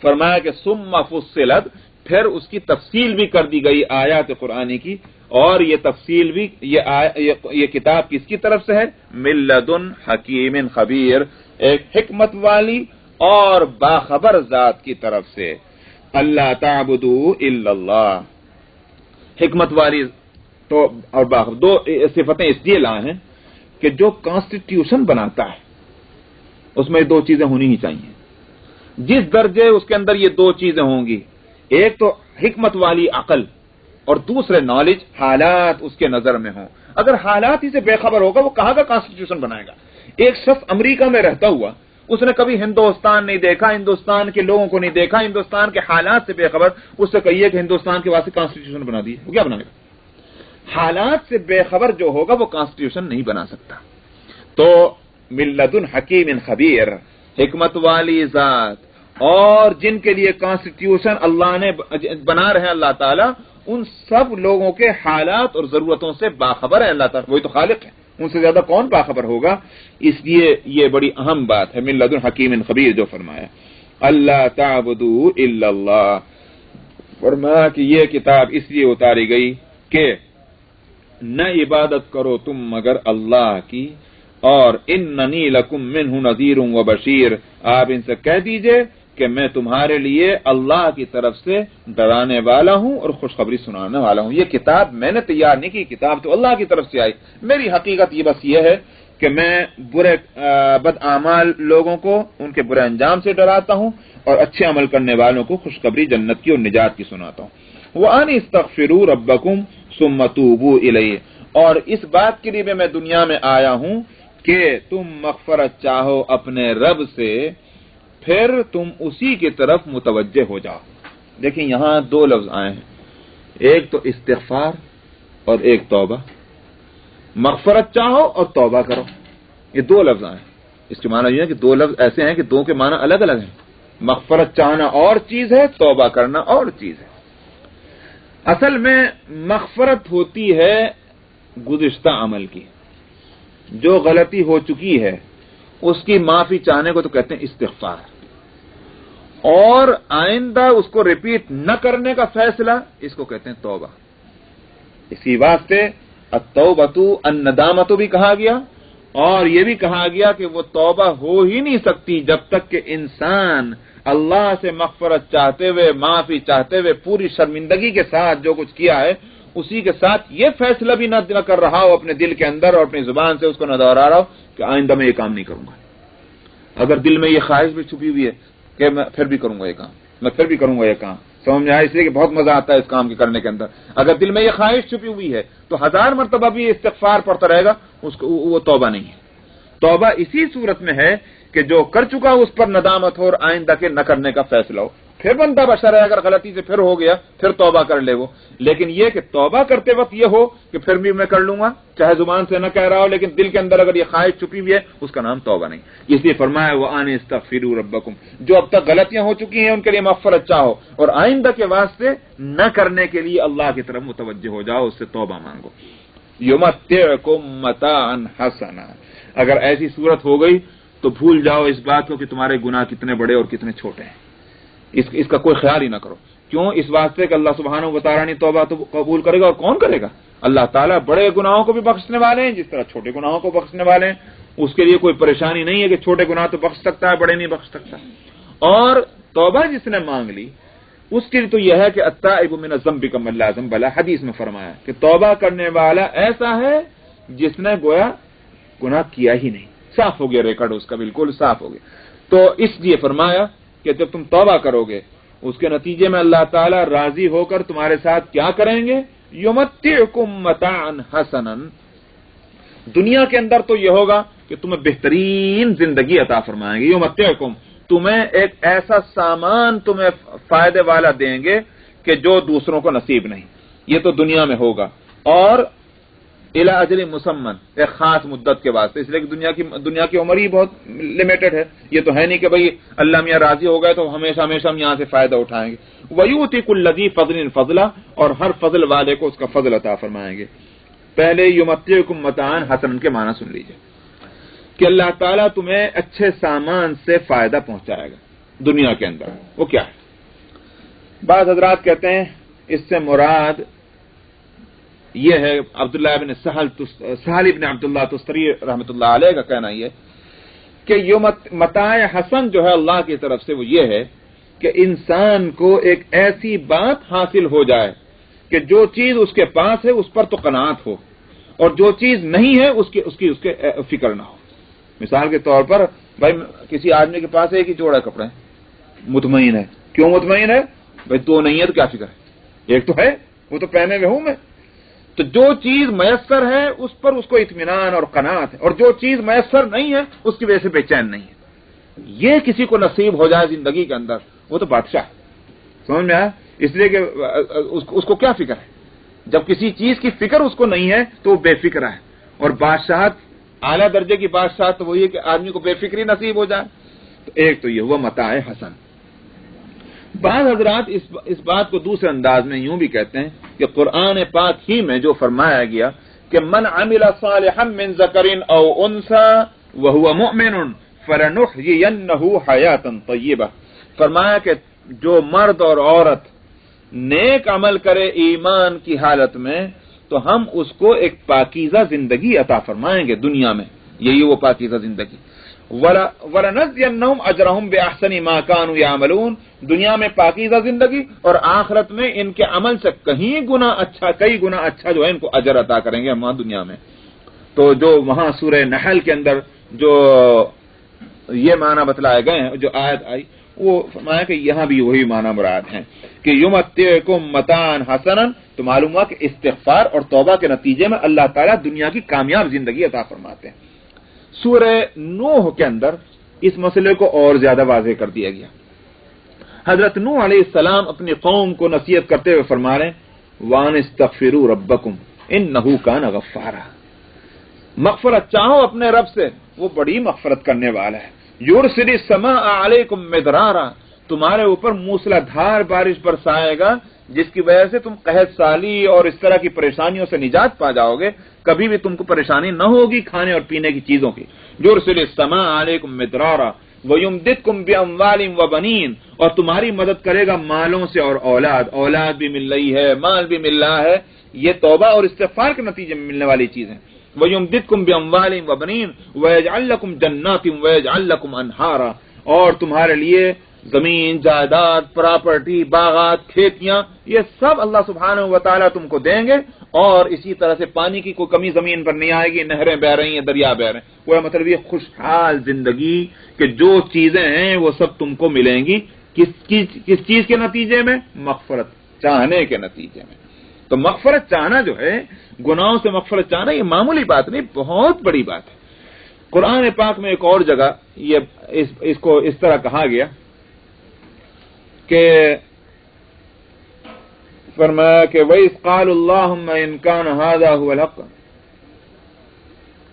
فرمایا کہ ثم فصلت, پھر اس کی تفصیل بھی کر دی گئی آیات قرآنی کی. اور یہ تفصیل بھی یہ کتاب کس کی طرف سے ہے؟ من لدن حکیم خبیر, ایک حکمت والی اور باخبر ذات کی طرف سے. اللہ تعبدوا الا اللہ, حکمت والی تو اور باخبر, دو صفتیں اس لیے لائے ہیں کہ جو کانسٹیٹیوشن بناتا ہے اس میں دو چیزیں ہونی ہی چاہیے. جس درجے اس کے اندر یہ دو چیزیں ہوں گی, ایک تو حکمت والی عقل اور دوسرے نالج, حالات اس کے نظر میں ہوں. اگر حالات ہی سے بے خبر ہوگا وہ کہاں کا کانسٹیٹیوشن بنائے گا؟ ایک شخص امریکہ میں رہتا ہوا, اس نے کبھی ہندوستان نہیں دیکھا, ہندوستان کے لوگوں کو نہیں دیکھا, ہندوستان کے حالات سے بے خبر, اس سے کہیے کہ ہندوستان کے واسطے کانسٹیٹیوشن بنا دیے, وہ کیا بنائے گا؟ حالات سے بے خبر جو ہوگا وہ کانسٹیٹیوشن نہیں بنا سکتا. تو من لدن حکیم خبیر, حکمت والی ذات, اور جن کے لیے کانسٹیٹیوشن اللہ نے بنا رہے ہیں اللہ تعالیٰ, ان سب لوگوں کے حالات اور ضرورتوں سے باخبر ہے اللہ تعالیٰ. وہی تو خالق ہے, ان سے زیادہ کون باخبر ہوگا؟ اس لیے یہ بڑی اہم بات ہے من لدن حکیم خبیر جو فرمایا. اللہ تعبدوا الا اللہ, فرمایا کہ یہ کتاب اس لیے اتاری گئی کہ نہ عبادت کرو تم مگر اللہ کی, اور اننی لکم منہ نذیر و بشیر, آپ ان سے کہہ دیجئے کہ میں تمہارے لیے اللہ کی طرف سے ڈرانے والا ہوں اور خوشخبری سنانے والا ہوں. یہ کتاب میں نے تیار نہیں کی, کتاب تو اللہ کی طرف سے آئی. میری حقیقت یہ بس یہ ہے کہ میں برے بد اعمال لوگوں کو ان کے برے انجام سے ڈراتا ہوں اور اچھے عمل کرنے والوں کو خوشخبری جنت کی اور نجات کی سناتا ہوں. وَأَنِ اسْتَغْفِرُوا رَبَّكُمْ ثُمَّ تُوبُوا إِلَيْهِ, اور اس بات کے لیے میں دنیا میں آیا ہوں کہ تم مغفرت چاہو اپنے رب سے, پھر تم اسی کی طرف متوجہ ہو جاؤ. دیکھیں یہاں دو لفظ آئے ہیں, ایک تو استغفار اور ایک توبہ. مغفرت چاہو اور توبہ کرو, یہ دو لفظ آئے ہیں. اس کے معنی یہ ہے کہ دو لفظ ایسے ہیں کہ دو کے معنی الگ الگ ہیں. مغفرت چاہنا اور چیز ہے, توبہ کرنا اور چیز ہے. اصل میں مغفرت ہوتی ہے گزشتہ عمل کی, جو غلطی ہو چکی ہے اس کی معافی چاہنے کو تو کہتے ہیں استغفار, اور آئندہ اس کو ریپیٹ نہ کرنے کا فیصلہ اس کو کہتے ہیں توبہ. اسی واسطے التوبۃ الندامۃ بھی کہا گیا, اور یہ بھی کہا گیا کہ وہ توبہ ہو ہی نہیں سکتی جب تک کہ انسان اللہ سے مغفرت چاہتے ہوئے, معافی چاہتے ہوئے, پوری شرمندگی کے ساتھ جو کچھ کیا ہے اسی کے ساتھ یہ فیصلہ بھی نہ کر رہا ہو اپنے دل کے اندر اور اپنی زبان سے اس کو نہ دہرا رہا ہو کہ آئندہ میں یہ کام نہیں کروں گا. اگر دل میں یہ خواہش بھی چھپی ہوئی ہے کہ میں پھر بھی کروں گا یہ کام, میں پھر بھی کروں گا یہ کام, سمجھ میں آیا؟ اس لیے کہ بہت مزہ آتا ہے اس کام کے کرنے کے اندر. اگر دل میں یہ خواہش چھپی ہوئی ہے تو 1000 مرتبہ بھی استغفار پڑھتا رہے گا، اس کو وہ توبہ نہیں ہے. توبہ اسی صورت میں ہے کہ جو کر چکا اس پر ندامت ہو اور آئندہ کے نہ کرنے کا فیصلہ ہو. پھر بندہ بشر ہے، اگر غلطی سے پھر ہو گیا پھر توبہ کر لے وہ. لیکن یہ کہ توبہ کرتے وقت یہ ہو کہ پھر بھی میں کر لوں گا، چاہے زبان سے نہ کہہ رہا ہو لیکن دل کے اندر اگر یہ خواہش چھپی ہوئی ہے، اس کا نام توبہ نہیں. اس لیے فرمایا وَأَنِ اسْتَغْفِرُوا رَبَّكُمْ، جو اب تک غلطیاں ہو چکی ہیں ان کے لیے مغفرت چاہو اور آئندہ کے واسطے نہ کرنے کے لیے اللہ کی طرف متوجہ ہو جاؤ، اس سے توبہ مانگو. يُمَتِّعْكُم مَتَاعًا حَسَنًا، اگر ایسی صورت ہو گئی تو بھول جاؤ اس بات کو کہ تمہارے گناہ کتنے بڑے اور کتنے چھوٹے ہیں. اس کا کوئی خیال ہی نہ کرو. کیوں؟ اس واسطے کہ اللہ سبحانہ و تعالیٰ نے توبہ تو قبول کرے گا، اور کون کرے گا؟ اللہ تعالیٰ بڑے گناہوں کو بھی بخشنے والے ہیں جس طرح چھوٹے گناہوں کو بخشنے والے ہیں. اس کے لیے کوئی پریشانی نہیں ہے کہ چھوٹے گناہ تو بخش سکتا ہے، بڑے نہیں بخش سکتا. اور توبہ جس نے مانگ لی اس کے لیے تو یہ ہے کہ التائب من الذنب کمن لا ذنب لہ، حدیث میں فرمایا کہ توبہ کرنے والا ایسا ہے جس نے گویا گناہ کیا ہی نہیں، صاف ہو گیا ریکارڈ اس کا، بالکل صاف ہو گیا. تو اس لیے فرمایا کہ جب تم توبہ کرو گے اس کے نتیجے میں اللہ تعالیٰ راضی ہو کر تمہارے ساتھ کیا کریں گے؟ یمتعکم متاعا حسنا، دنیا کے اندر تو یہ ہوگا کہ تمہیں بہترین زندگی عطا فرمائیں گے. یمتعکم، تمہیں ایک ایسا سامان تمہیں فائدے والا دیں گے کہ جو دوسروں کو نصیب نہیں. یہ تو دنیا میں ہوگا، اور الی اجل مسمى، ایک خاص مدت کے واسطے. اس لیے کہ دنیا کی عمر ہی بہت لمیٹڈ ہے. یہ تو ہے نہیں کہ بھئی اللہ میاں راضی ہو گئے تو ہمیشہ ہم یہاں سے فائدہ اٹھائیں گے. وَيُؤْتِ كُلَّ ذِي فَضْلٍ فَضْلًا، اور ہر فضل والے کو اس کا فضل عطا فرمائیں گے. پہلے یمتعکم متاعا حسنا کے معنی سن لیجئے کہ اللہ تعالیٰ تمہیں اچھے سامان سے فائدہ پہنچائے گا دنیا کے اندر. وہ کیا ہے؟ بعض حضرات کہتے ہیں اس سے مراد یہ ہے، عبداللہ ابن سہل ابن عبداللہ تستری رحمۃ اللہ علیہ کا کہنا یہ کہ متاع حسن جو ہے اللہ کی طرف سے وہ یہ ہے کہ انسان کو ایک ایسی بات حاصل ہو جائے کہ جو چیز اس کے پاس ہے اس پر تو قناعت ہو، اور جو چیز نہیں ہے اس کی فکر نہ ہو. مثال کے طور پر بھائی کسی آدمی کے پاس ایک ہی جوڑا کپڑے مطمئن ہے. کیوں مطمئن ہے؟ بھائی دو نہیں ہے تو کیا فکر ہے، ایک تو ہے وہ تو پہنے ہوئے ہوں میں. تو جو چیز میسر ہے اس پر اس کو اطمینان اور قناعت ہے، اور جو چیز میسر نہیں ہے اس کی وجہ سے بے چین نہیں ہے. یہ کسی کو نصیب ہو جائے زندگی کے اندر وہ تو بادشاہ ہے. سمجھ میں آیا؟ اس لیے کہ اس کو کیا فکر ہے؟ جب کسی چیز کی فکر اس کو نہیں ہے تو وہ بے فکر ہے. اور بادشاہت، اعلیٰ درجے کی بادشاہت تو وہی ہے کہ آدمی کو بے فکری نصیب ہو جائے. تو ایک تو یہ ہوا متاع حسن. بعض حضرات اس بات کو دوسرے انداز میں یوں بھی کہتے ہیں کہ قرآن پاک ہی میں جو فرمایا گیا کہ من عمل صالحا من ذکر او انثى وهو مؤمن فلنحيينه حیاتا طیبہ، فرمایا کہ جو مرد اور عورت نیک عمل کرے ایمان کی حالت میں تو ہم اس کو ایک پاکیزہ زندگی عطا فرمائیں گے دنیا میں. یہی وہ پاکیزہ زندگی. وَلَنَجْزِيَنَّهُمْ أَجْرَهُمْ بِأَحْسَنِ مَا كَانُوا يَعْمَلُونَ، دنیا میں پاکیزہ زندگی اور آخرت میں ان کے عمل سے کئی گنا اچھا جو ہے ان کو اجر عطا کریں گے ہم دنیا میں. تو جو وہاں سورہ نحل کے اندر جو یہ معنی بتلائے گئے ہیں، جو آیت آئی، وہ فرمایا کہ یہاں بھی وہی معنی مراد ہیں کہ یمتعکم متاعا حسنا. تو معلوم ہوا کہ استغفار اور توبہ کے نتیجے میں اللہ تعالیٰ دنیا کی کامیاب زندگی عطا فرماتے ہیں. سورہ نوح کے اندر اس مسئلے کو اور زیادہ واضح کر دیا گیا. حضرت نوح علیہ السلام اپنی قوم کو نصیحت کرتے ہوئے فرما رہے ہیں وان استغفروا ربکم انہ کان غفارا، مغفرت چاہو اپنے رب سے، وہ بڑی مغفرت کرنے والا ہے. یرسل السماء علیکم مدرارا، تمہارے اوپر موسلا دھار بارش برسائے گا جس کی وجہ سے تم قحط سالی اور اس طرح کی پریشانیوں سے نجات پا جاؤ گے. کبھی بھی تم کو پریشانی نہ ہوگی کھانے اور پینے کی چیزوں کی. یرسل السماء علیکم مدرارا وَيُمْدِدْكُمْ بِأَمْوَالٍ وَبَنِينَ، اور تمہاری مدد کرے گا مالوں سے اور اولاد بھی مل رہی ہے، مال بھی مل رہا ہے. یہ توبہ اور استغفار کے نتیجے میں ملنے والی چیز ہے. وَيُمْدِدْكُمْ بِأَمْوَالٍ وَبَنِينَ وَيَجْعَلْ لَكُمْ جَنَّاتٍ وَيَجْعَلْ لَكُمْ أَنْهَارًا، اور تمہارے لیے زمین، جائیداد، پراپرٹی، باغات، کھیتیاں، یہ سب اللہ سبحانہ و تعالیٰ تم کو دیں گے. اور اسی طرح سے پانی کی کوئی کمی زمین پر نہیں آئے گی، نہریں بہ رہی ہیں، دریا بہ رہے ہیں. وہ مطلب یہ خوشحال زندگی کہ جو چیزیں ہیں وہ سب تم کو ملیں گی کس چیز کے نتیجے میں؟ مغفرت چاہنے کے نتیجے میں. تو مغفرت چاہنا جو ہے، گناہوں سے مغفرت چاہنا، یہ معمولی بات نہیں، بہت بڑی بات ہے. قرآن پاک میں ایک اور جگہ یہ اس کو اس طرح کہا گیا کہ فرمایا کہ وَإِذْ قَالُوا اللَّهُمَّ إِنْ كَانَ هَذَا هُوَ الْحَقُّ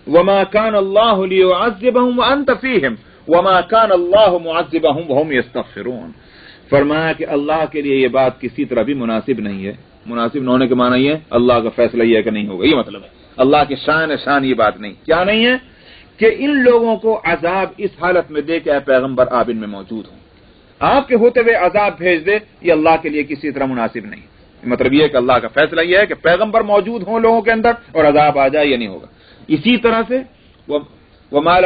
وَمَا كَانَ اللَّهُ لِيُعَذِّبَهُمْ وَأَنْتَ فِيهِمْ وَمَا كَانَ اللَّهُ مُعَذِّبَهُمْ وَهُمْ يَسْتَغْفِرُونَ. فرمایا کہ اللہ کے لیے یہ بات کسی طرح بھی مناسب نہیں ہے. مناسب نہ ہونے کے معنی یہ اللہ کا فیصلہ یہ ہے کہ نہیں ہوگا، یہ مطلب ہے. اللہ کی شان یہ بات نہیں. کیا نہیں ہے؟ کہ ان لوگوں کو عذاب اس حالت میں دے کہ اے پیغمبر آپ ان میں موجود ہوں. آپ کے ہوتے ہوئے عذاب بھیج دے، یہ اللہ کے لیے کسی طرح مناسب نہیں. مطلب یہ ہے کہ اللہ کا فیصلہ یہ ہے کہ پیغمبر موجود ہوں لوگوں کے اندر اور عذاب آ جائے، یہ نہیں ہوگا. اسی طرح سے وما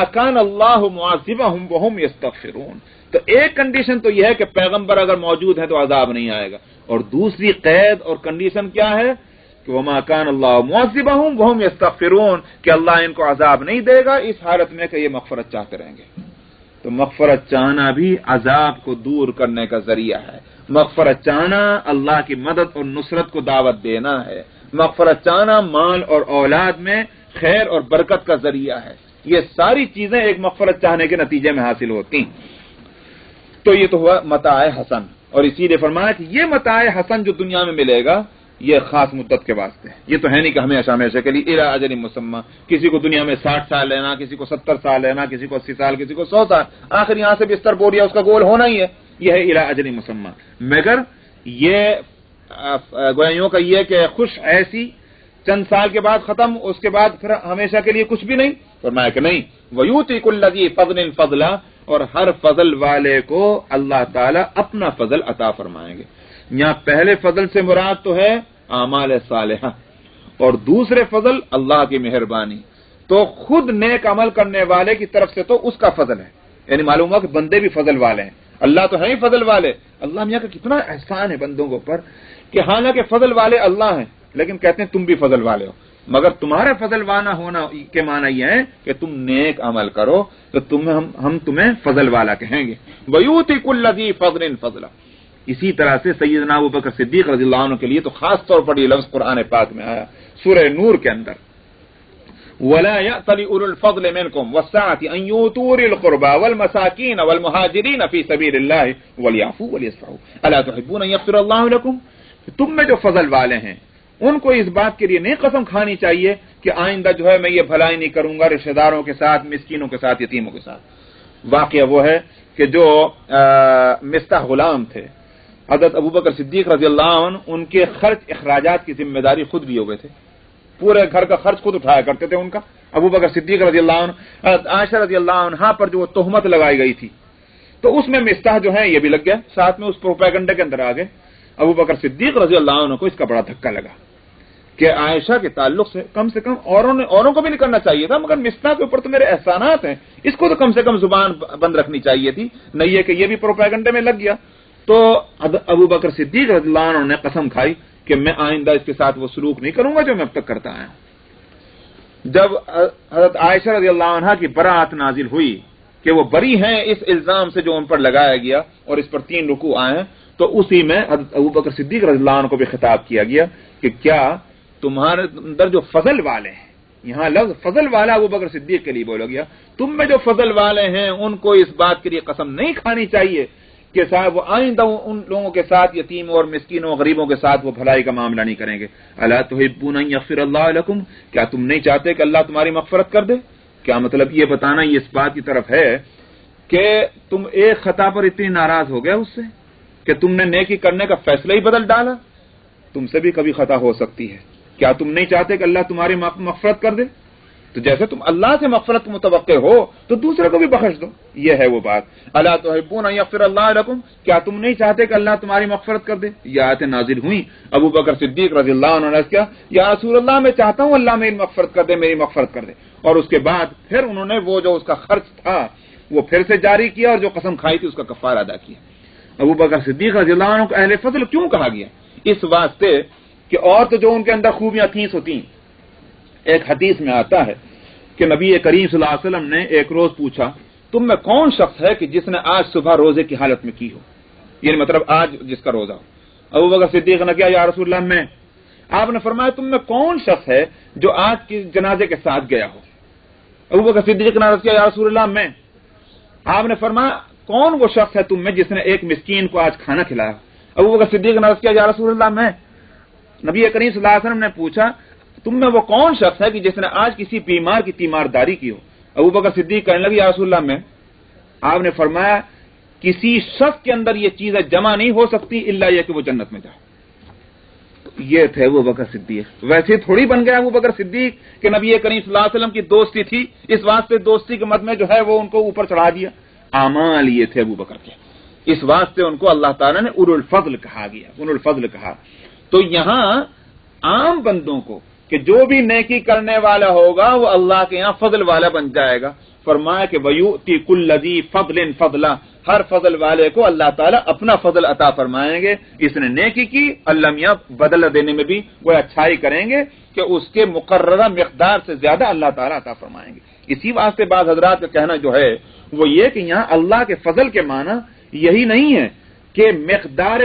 كان اللہ معذبهم وهم يستغفرون. تو ایک کنڈیشن تو یہ ہے کہ پیغمبر اگر موجود ہے تو عذاب نہیں آئے گا، اور دوسری قید اور کنڈیشن کیا ہے کہ وما كان اللہ معذبهم وهم يستغفرون، کہ اللہ ان کو عذاب نہیں دے گا اس حالت میں کہ یہ مغفرت چاہتے رہیں گے. تو مغفرت چاہنا بھی عذاب کو دور کرنے کا ذریعہ ہے. مغفرت چاہنا اللہ کی مدد اور نصرت کو دعوت دینا ہے. مغفرت چاہنا مال اور اولاد میں خیر اور برکت کا ذریعہ ہے. یہ ساری چیزیں ایک مغفرت چاہنے کے نتیجے میں حاصل ہوتی ہیں. تو یہ تو ہوا متاع حسن، اور اسی لیے فرمایا کہ یہ متاع حسن جو دنیا میں ملے گا یہ خاص مدت کے واسطے ہے. یہ تو ہے نہیں کہ ہمیشہ کے لیے الی اجل مسمى. کسی کو دنیا میں 60 سال لینا، کسی کو 70 سال لینا، کسی کو 80 سال، کسی کو 100 سال. آخر یہاں سے بستر بوریا اس کا گول ہونا ہی ہے. یہ ہے الی اجل مسمى. مگر یہ گویوں کا یہ کہ خوش ایسی چند سال کے بعد ختم، اس کے بعد پھر ہمیشہ کے لیے کچھ بھی نہیں. فرمایا کہ نہیں، وَيُؤْتِي كُلَّ ذِي فَضْلٍ فَضْلًا، اور ہر فضل والے کو اللہ تعالیٰ اپنا فضل عطا فرمائیں گے. یہاں پہلے فضل سے مراد تو ہے اعمال صالحہ، اور دوسرے فضل اللہ کی مہربانی. تو خود نیک عمل کرنے والے کی طرف سے تو اس کا فضل ہے. یعنی معلوم ہوا کہ بندے بھی فضل والے ہیں. اللہ تو ہے ہی فضل والے. اللہ میاں کا کتنا احسان ہے بندوں کے اوپر کہ حالانکہ فضل والے اللہ ہیں، لیکن کہتے ہیں تم بھی فضل والے ہو. مگر تمہارے فضل والا ہونا کے معنی یہ ہے کہ تم نیک عمل کرو تو ہم تمہیں فضل والا کہیں گے. وَيُؤْتِي كُلَّ ذِي فَضْلٍ فَضْلًا. اسی طرح سے سیدنا ابوبکر صدیق رضی اللہ عنہ کے لیے تو خاص طور پر یہ لفظ قرآن پاک میں آیا سورہ نور کے اندر، وَلَا يَأْتَلِ أُولُو الْفَضْلِ مِنْكُمْ وَالسَّعَةِ أَنْ يُؤْتُوا أُولِي الْقُرْبَى وَالْمَسَاكِينَ وَالْمُهَاجِرِينَ فِي سَبِيلِ اللَّهِ وَلْيَعْفُوا وَلْيَصْفَحُوا أَلَا تُحِبُّونَ أَنْ يَغْفِرَ اللَّهُ لَكُمْ. تم میں جو فضل والے ہیں ان کو اس بات کے لیے نہیں قسم کھانی چاہیے کہ آئندہ جو ہے میں یہ بھلائی نہیں کروں گا رشتہ داروں کے ساتھ، مسکینوں کے ساتھ، یتیموں کے ساتھ. واقعہ وہ ہے کہ جو مستح غلام تھے حضرت ابوبکر صدیق رضی اللہ عنہ، ان کے خرچ اخراجات کی ذمہ داری خود لیے ہوئے تھے. پورے گھر کا خرچ خود اٹھایا کرتے تھے ان کا. ابوبکر صدیق رضی اللہ عنہ، عائشہ رضی اللہ عنہا پر جو تہمت لگائی گئی تھی تو اس میں مستح جو ہے یہ بھی لگ گیا، ساتھ میں اس پروپیگنڈے کے اندر آ گئے. ابوبکر صدیق رضی اللہ عنہ کو اس کا بڑا دھکا لگا کہ عائشہ کے تعلق سے کم اوروں کو بھی نہیں کرنا چاہیے تھا، مگر مستح کے اوپر تو میرے احسانات ہیں، اس کو تو کم سے کم زبان بند رکھنی چاہیے تھی، نہیں یہ کہ یہ بھی پروپیگنڈے میں لگ گیا. تو ابوبکر صدیق رضی اللہ عنہ نے قسم کھائی کہ میں آئندہ اس کے ساتھ وہ سلوک نہیں کروں گا جو میں اب تک کرتا آیا. جب حضرت عائشہ رضی اللہ عنہا کی برات نازل ہوئی کہ وہ بری ہیں اس الزام سے جو ان پر لگایا گیا، اور اس پر 3 رکوع آئے ہیں، تو اسی میں حضرت ابوبکر صدیق رضی اللہ عنہ کو بھی خطاب کیا گیا کہ کیا تمہارے اندر جو فضل والے ہیں، یہاں لفظ فضل والا ابوبکر صدیق کے لیے بولا گیا، تم میں جو فضل والے ہیں ان کو اس بات کے لیے قسم نہیں کھانی چاہیے کہ صاحب وہ آئندہ ان لوگوں کے ساتھ، یتیموں اور مسکینوں اور غریبوں کے ساتھ وہ بھلائی کا معاملہ نہیں کریں گے. الا تحبون ان یغفر اللہ لکم، کیا تم نہیں چاہتے کہ اللہ تمہاری مغفرت کر دے؟ کیا مطلب یہ بتانا یہ اس بات کی طرف ہے کہ تم ایک خطا پر اتنی ناراض ہو گئے اس سے کہ تم نے نیکی کرنے کا فیصلہ ہی بدل ڈالا؟ تم سے بھی کبھی خطا ہو سکتی ہے. کیا تم نہیں چاہتے کہ اللہ تمہاری مغفرت کر دے؟ تو جیسے تم اللہ سے مغفرت متوقع ہو تو دوسرے کو بھی بخش دو. یہ ہے وہ بات. الا تحبون ان یغفر اللہ لکم، کیا تم نہیں چاہتے کہ اللہ تمہاری مغفرت کر دے؟ یہ آیتیں نازل ہوئیں. ابوبکر صدیق رضی اللہ عنہ نے کیا، یا رسول اللہ میں چاہتا ہوں اللہ میری مغفرت کر دے، میری مغفرت کر دے. اور اس کے بعد پھر انہوں نے وہ جو اس کا خرچ تھا وہ پھر سے جاری کیا، اور جو قسم کھائی تھی اس کا کفارہ ادا کیا. ابوبکر صدیق رضی اللہ عنہ کو اہل فضل کیوں کہا گیا؟ اس واسطے کہ اور تو جو ان کے اندر خوبیاں تھیں سو تھیں. ایک حدیث میں آتا ہے کہ نبی کریم صلی اللہ علیہ وسلم نے ایک روز پوچھا تو تم میں کون شخص ہے کہ جس نے آج صبح روزے کی حالت میں کی ہو، یعنی مطلب آج جس کا روزہ ہو؟ ابو بکر صدیق نے کیا، یا رسول اللہ میں۔ آپ نے فرمایا تم میں کون شخص ہے جو آج کے جنازے کے ساتھ گیا ہو؟ ابو بکر صدیق نے عرض کیا، یا رسول اللہ میں۔ آپ نے فرمایا کون وہ شخص ہے تم میں جس نے ایک مسکین کو آج کھانا کھلایا؟ ابو بکر صدیق نے عرض کیا، یا رسول اللہ میں۔ نبی کریم صلی اللہ علیہ وسلم نے پوچھا تم میں وہ کون شخص ہے کہ جس نے آج کسی بیمار کی تیمارداری کی ہو؟ ابو بکر صدیق کہنے لگے، یا رسول اللہ میں۔ آپ نے فرمایا کسی شخص کے اندر یہ چیزیں جمع نہیں ہو سکتی الا یہ کہ وہ جنت میں جائے۔ یہ تھے ابو بکر صدیق۔ ویسے تھوڑی بن گیا ابو بکر صدیق کہ نبی کریم صلی اللہ علیہ وسلم کی دوستی تھی، اس واسطے دوستی کے مد میں جو ہے وہ ان کو اوپر چڑھا دیا۔ اعمال یہ تھے ابو بکر کے، اس واسطے ان کو اللہ تعالیٰ نے اولو الفضل کہا گیا، اولو الفضل کہا۔ تو یہاں عام بندوں کو کہ جو بھی نیکی کرنے والا ہوگا وہ اللہ کے یہاں فضل والا بن جائے گا۔ فرمایا کہ وَيُؤْتِي كُلَّ ذِي فَضْلٍ فَضْلًا، ہر فضل والے کو اللہ تعالیٰ اپنا فضل عطا فرمائیں گے۔ اس نے نیکی کی، اللہ میاں بدلہ دینے میں بھی وہ اچھائی کریں گے کہ اس کے مقررہ مقدار سے زیادہ اللہ تعالیٰ عطا فرمائیں گے۔ اسی واسطے بعض حضرات کا کہنا جو ہے وہ یہ کہ یہاں اللہ کے فضل کے معنی یہی نہیں ہے کہ مقدار